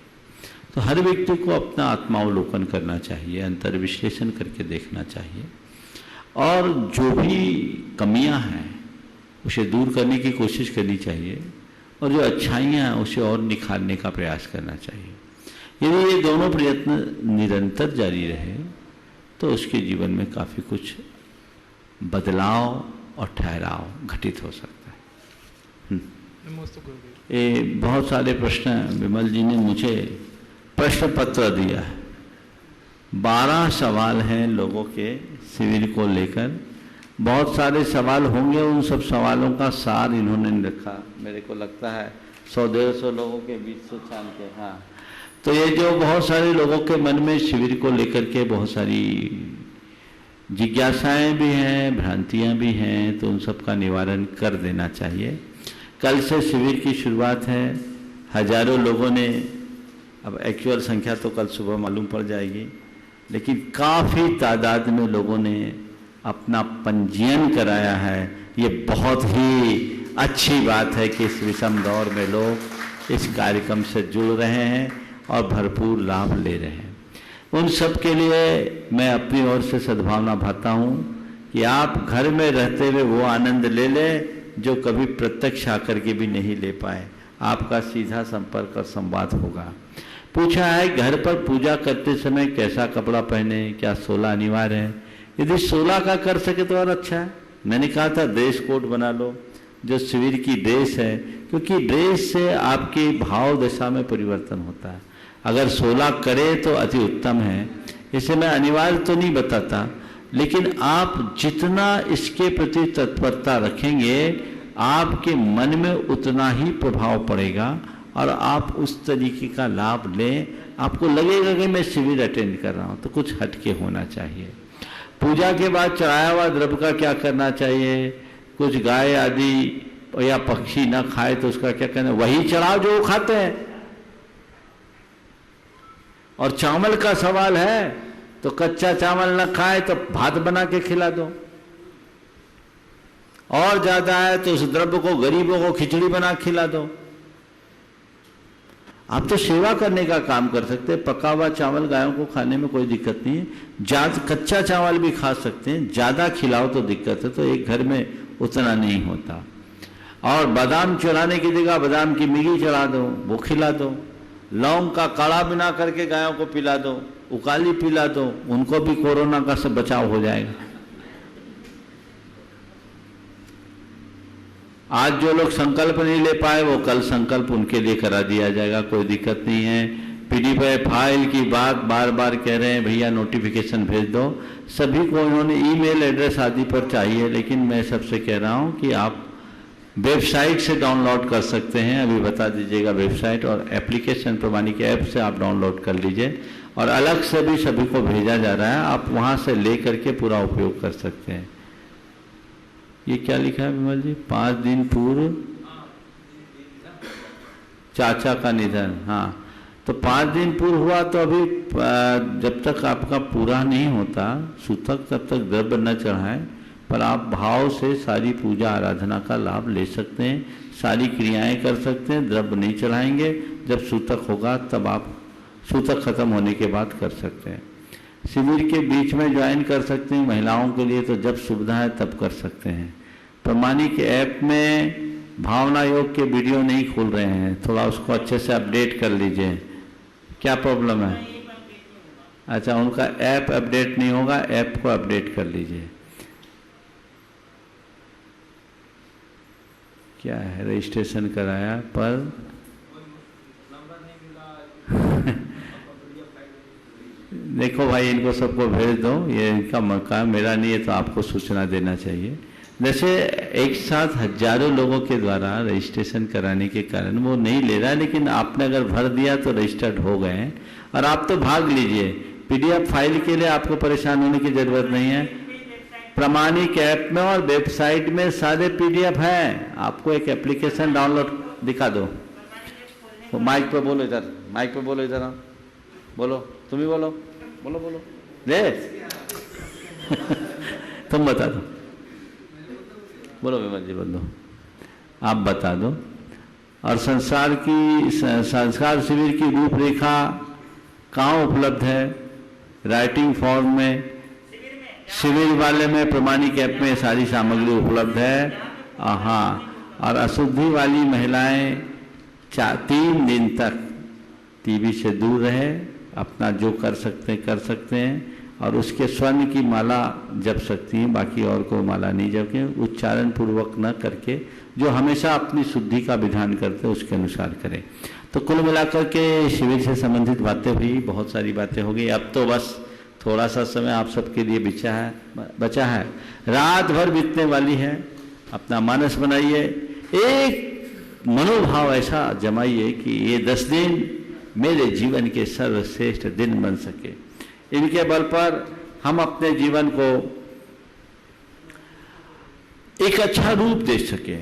तो हर व्यक्ति को अपना आत्मावलोकन करना चाहिए, अंतर विश्लेषण करके देखना चाहिए, और जो भी कमियां हैं उसे दूर करने की कोशिश करनी चाहिए, और जो अच्छाइयाँ हैं उसे और निखारने का प्रयास करना चाहिए। यदि ये दोनों प्रयत्न निरंतर जारी रहे तो उसके जीवन में काफ़ी कुछ बदलाव और ठहराव घटित हो सकता है। ये बहुत सारे प्रश्न विमल जी ने मुझे प्रश्न पत्र दिया है। 12 सवाल हैं लोगों के शिविर को लेकर। बहुत सारे सवाल होंगे, उन सब सवालों का सार इन्होंने रखा। मेरे को लगता है 100-150 लोगों के बीच से छान के। हाँ, तो ये जो बहुत सारे लोगों के मन में शिविर को लेकर के बहुत सारी जिज्ञासाएं भी हैं, भ्रांतियां भी हैं, तो उन सब का निवारण कर देना चाहिए। कल से शिविर की शुरुआत है। हजारों लोगों ने, अब एक्चुअल संख्या तो कल सुबह मालूम पड़ जाएगी, लेकिन काफ़ी तादाद में लोगों ने अपना पंजीयन कराया है। ये बहुत ही अच्छी बात है कि इस विषम दौर में लोग इस कार्यक्रम से जुड़ रहे हैं और भरपूर लाभ ले रहे हैं। उन सब के लिए मैं अपनी ओर से सद्भावना भाता हूँ कि आप घर में रहते हुए वो आनंद ले लें जो कभी प्रत्यक्ष आकर के भी नहीं ले पाए। आपका सीधा संपर्क और संवाद होगा। पूछा है घर पर पूजा करते समय कैसा कपड़ा पहने, क्या 16 अनिवार्य है? यदि 16 का कर सके तो और अच्छा है। मैंने कहा था ड्रेस कोड बना लो जो शिविर की ड्रेस है, क्योंकि ड्रेस से आपकी भाव दशा में परिवर्तन होता है। अगर 16 करे तो अति उत्तम है। इसे मैं अनिवार्य तो नहीं बताता, लेकिन आप जितना इसके प्रति तत्परता रखेंगे आपके मन में उतना ही प्रभाव पड़ेगा और आप उस तरीके का लाभ लें। आपको लगेगा कि मैं शिविर अटेंड कर रहा हूँ, तो कुछ हटके होना चाहिए। पूजा के बाद चढ़ाया हुआ द्रव्य का क्या करना चाहिए? कुछ गाय आदि या पक्षी ना खाए तो उसका क्या करना? वही चढ़ाओ जो वो खाते हैं। और चावल का सवाल है तो कच्चा चावल ना खाए तो भात बना के खिला दो। और ज्यादा है तो उस द्रव्य को गरीबों को खिचड़ी बना खिला दो। आप तो सेवा करने का काम कर सकते हैं। पका हुआ चावल गायों को खाने में कोई दिक्कत नहीं है। कच्चा चावल भी खा सकते हैं। ज्यादा खिलाओ तो दिक्कत है, तो एक घर में उतना नहीं होता। और बादाम चढ़ाने की जगह बादाम की मिगी चढ़ा दो, वो खिला दो। लौंग का काढ़ा बना करके गायों को पिला दो, उकाली पिला दो, उनको भी कोरोना का सब बचाव हो जाएगा। आज जो लोग संकल्प नहीं ले पाए वो कल संकल्प उनके लिए करा दिया जाएगा, कोई दिक्कत नहीं है। पीडीएफ फाइल की बात बार बार कह रहे हैं, भैया नोटिफिकेशन भेज दो। सभी को इन्होंने ईमेल एड्रेस आदि पर चाहिए, लेकिन मैं सबसे कह रहा हूं कि आप वेबसाइट से डाउनलोड कर सकते हैं। अभी बता दीजिएगा वेबसाइट और एप्लीकेशन प्रमाणिक ऐप से आप डाउनलोड कर लीजिए, और अलग से भी सभी को भेजा जा रहा है, आप वहां से ले करके पूरा उपयोग कर सकते हैं। ये क्या लिखा है विमल जी? 5 दिन पूर्व चाचा का निधन। हाँ, तो 5 दिन पूर्व हुआ तो अभी जब तक आपका पूरा नहीं होता सूतक तब तक द्रव्य न चढ़ाएं, पर आप भाव से सारी पूजा आराधना का लाभ ले सकते हैं, सारी क्रियाएं कर सकते हैं। द्रव्य नहीं चढ़ाएंगे, जब सूतक होगा तब आप सूतक खत्म होने के बाद कर सकते हैं। शिविर के बीच में ज्वाइन कर सकते हैं। महिलाओं के लिए तो जब सुविधा है तब कर सकते हैं। प्रमाणिक ऐप में भावना योग के वीडियो नहीं खुल रहे हैं, थोड़ा उसको अच्छे से अपडेट कर लीजिए। क्या प्रॉब्लम है? अच्छा, उनका ऐप अपडेट नहीं होगा, ऐप को अपडेट कर लीजिए। क्या है? रजिस्ट्रेशन कराया पर देखो भाई, इनको सबको भेज दो, ये इनका मौका, मेरा नहीं है, तो आपको सूचना देना चाहिए। जैसे एक साथ हजारों लोगों के द्वारा रजिस्ट्रेशन कराने के कारण वो नहीं ले रहा है, लेकिन आपने अगर भर दिया तो रजिस्टर्ड हो गए हैं और आप तो भाग लीजिए। पीडीएफ फाइल के लिए आपको परेशान होने की जरूरत नहीं है। प्रमाणिक ऐप में और वेबसाइट में सारे पीडीएफ हैं। आपको एक एप्लीकेशन डाउनलोड दिखा दो। वो माइक पे बोलो, इधर माइक पे बोलो, इधर बोलो, तुम ही बोलो, बोलो बोलो रे तुम बता दो, बोलो विमल जी, बोलो, आप बता दो। और संस्कार शिविर की रूपरेखा कहाँ उपलब्ध है? राइटिंग फॉर्म में, शिविर वाले में, प्रमाणिक ऐप में सारी सामग्री उपलब्ध है। हाँ, और अशुद्धि वाली महिलाएं 3 दिन तक टीवी से दूर रहे, अपना जो कर सकते हैं और उसके स्वर्ण की माला जप सकती हैं, बाकी और कोई माला नहीं जपें, उच्चारण पूर्वक न करके, जो हमेशा अपनी शुद्धि का विधान करते हैं उसके अनुसार करें। तो कुल मिलाकर के शिविर से संबंधित बातें हुई, बहुत सारी बातें हो गई। अब तो बस थोड़ा सा समय आप सबके लिए बचा है। रात भर बीतने वाली है, अपना मानस बनाइए, एक मनोभाव ऐसा जमाइए कि ये 10 दिन मेरे जीवन के सर्वश्रेष्ठ दिन बन सके। इनके बल पर हम अपने जीवन को एक अच्छा रूप दे सके।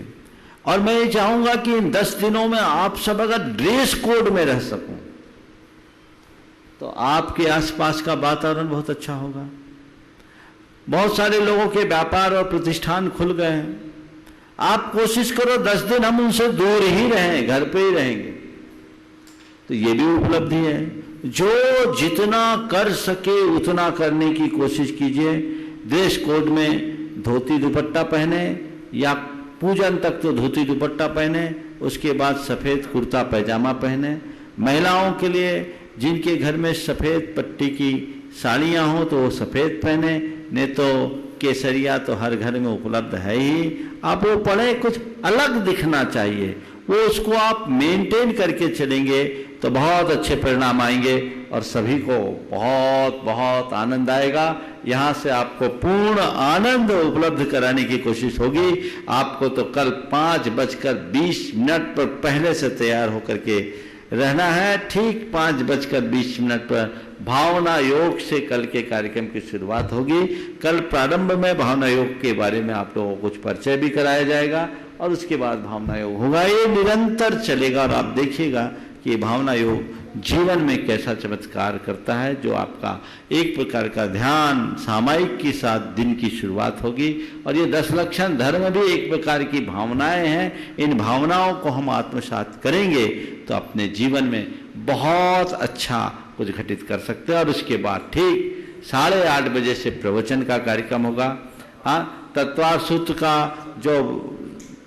और मैं ये चाहूंगा कि इन 10 दिनों में आप सब अगर ड्रेस कोड में रह सको तो आपके आसपास का वातावरण बहुत अच्छा होगा। बहुत सारे लोगों के व्यापार और प्रतिष्ठान खुल गए हैं, आप कोशिश करो 10 दिन हम उनसे दूर ही रहें, घर पे ही रहेंगे, तो ये भी उपलब्धि है। जो जितना कर सके उतना करने की कोशिश कीजिए। ड्रेस कोड में धोती दुपट्टा पहने या पूजन तक तो धोती दुपट्टा पहने, उसके बाद सफ़ेद कुर्ता पैजामा पहने। महिलाओं के लिए जिनके घर में सफ़ेद पट्टी की साड़ियाँ हों तो वो सफ़ेद पहने, नहीं तो केसरिया तो हर घर में उपलब्ध है ही। आप वो पढ़े, कुछ अलग दिखना चाहिए, वो उसको आप मेंटेन करके चलेंगे तो बहुत अच्छे परिणाम आएंगे और सभी को बहुत बहुत आनंद आएगा। यहाँ से आपको पूर्ण आनंद उपलब्ध कराने की कोशिश होगी। आपको तो कल 5:20 पर पहले से तैयार होकर के रहना है। ठीक 5:20 पर भावना योग से कल के कार्यक्रम की शुरुआत होगी। कल प्रारंभ में भावना योग के बारे में आप लोगों को कुछ परिचय भी कराया जाएगा और उसके बाद भावना योग होगा। ये निरंतर चलेगा और आप देखिएगा कि ये भावना योग जीवन में कैसा चमत्कार करता है। जो आपका एक प्रकार का ध्यान सामायिक के साथ दिन की शुरुआत होगी। और ये 10 लक्षण धर्म भी एक प्रकार की भावनाएं हैं। इन भावनाओं को हम आत्मसात करेंगे तो अपने जीवन में बहुत अच्छा कुछ घटित कर सकते हैं। और उसके बाद ठीक 8:30 बजे से प्रवचन का कार्यक्रम होगा। हाँ, तत्वार्थ सूत्र का जो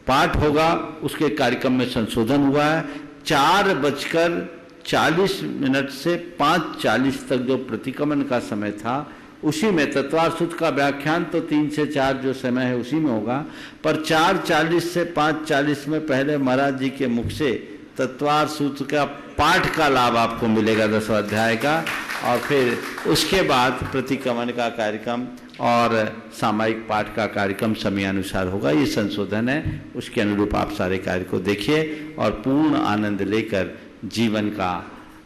पाठ होगा उसके कार्यक्रम में संशोधन हुआ है। 4:40 से 5:40 तक जो प्रतिक्रमण का समय था उसी में तत्वार्थ सूत्र का व्याख्यान तो 3 से 4 जो समय है उसी में होगा, पर 4:40 से 5:40 में पहले महाराज जी के मुख से तत्वार्थ सूत्र का पाठ का लाभ आपको मिलेगा 10वें अध्याय का। और फिर उसके बाद प्रतिक्रमण का कार्यक्रम और सामायिक पाठ का कार्यक्रम समयानुसार होगा। ये संशोधन है, उसके अनुरूप आप सारे कार्य को देखिए और पूर्ण आनंद लेकर जीवन का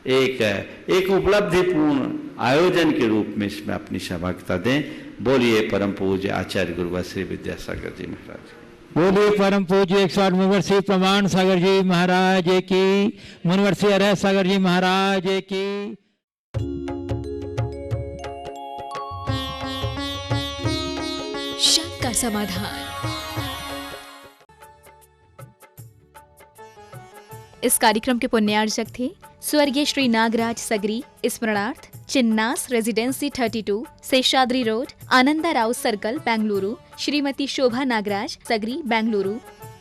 एक उपलब्धिपूर्ण आयोजन के रूप में इसमें अपनी सहभागिता दें। बोलिए परम पूज्य आचार्य गुरुवर श्री विद्यासागर जी महाराज। बोलिए परम पूज्य 108 श्री प्रमाण सागर जी महाराज की, मुनवर श्री अरह सागर जी महाराज की। शक का समाधान। इस कार्यक्रम के पुण्यार्जक थे स्वर्गीय श्री नागराज सगरी, स्मरणार्थ Chinnas residency 32, Sheshadri road, Ananda Rao circle, Bengaluru. Shrimati Shobha Nagaraj Sagari, Bengaluru.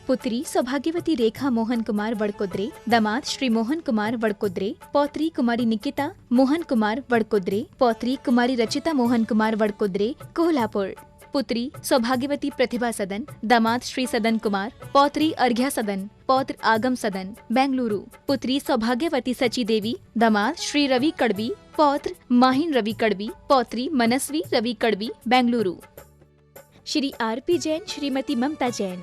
पुत्री सौभाग्यवती रेखा मोहन कुमार वड़कुद्रे, दामाद श्री मोहन कुमार वड़कुद्रे, पौत्री कुमारी निकिता मोहन कुमार वड़कुद्रे, पौत्री कुमारी रचिता मोहन कुमार वड़कुद्रे, कोल्हापुर। पुत्री सौभाग्यवती प्रतिभा सदन, दामाद श्री सदन कुमार, पौत्री अर्घ्या सदन, पौत्र आगम सदन, बेंगलुरु। पुत्री सौभाग्यवती सची देवी, दामाद श्री रवि कड़बी, पौत्र माहिन रवि कड़बी, पौत्री मनस्वी रवि कड़बी, बेंगलुरु। श्री RP जैन, श्रीमती ममता जैन।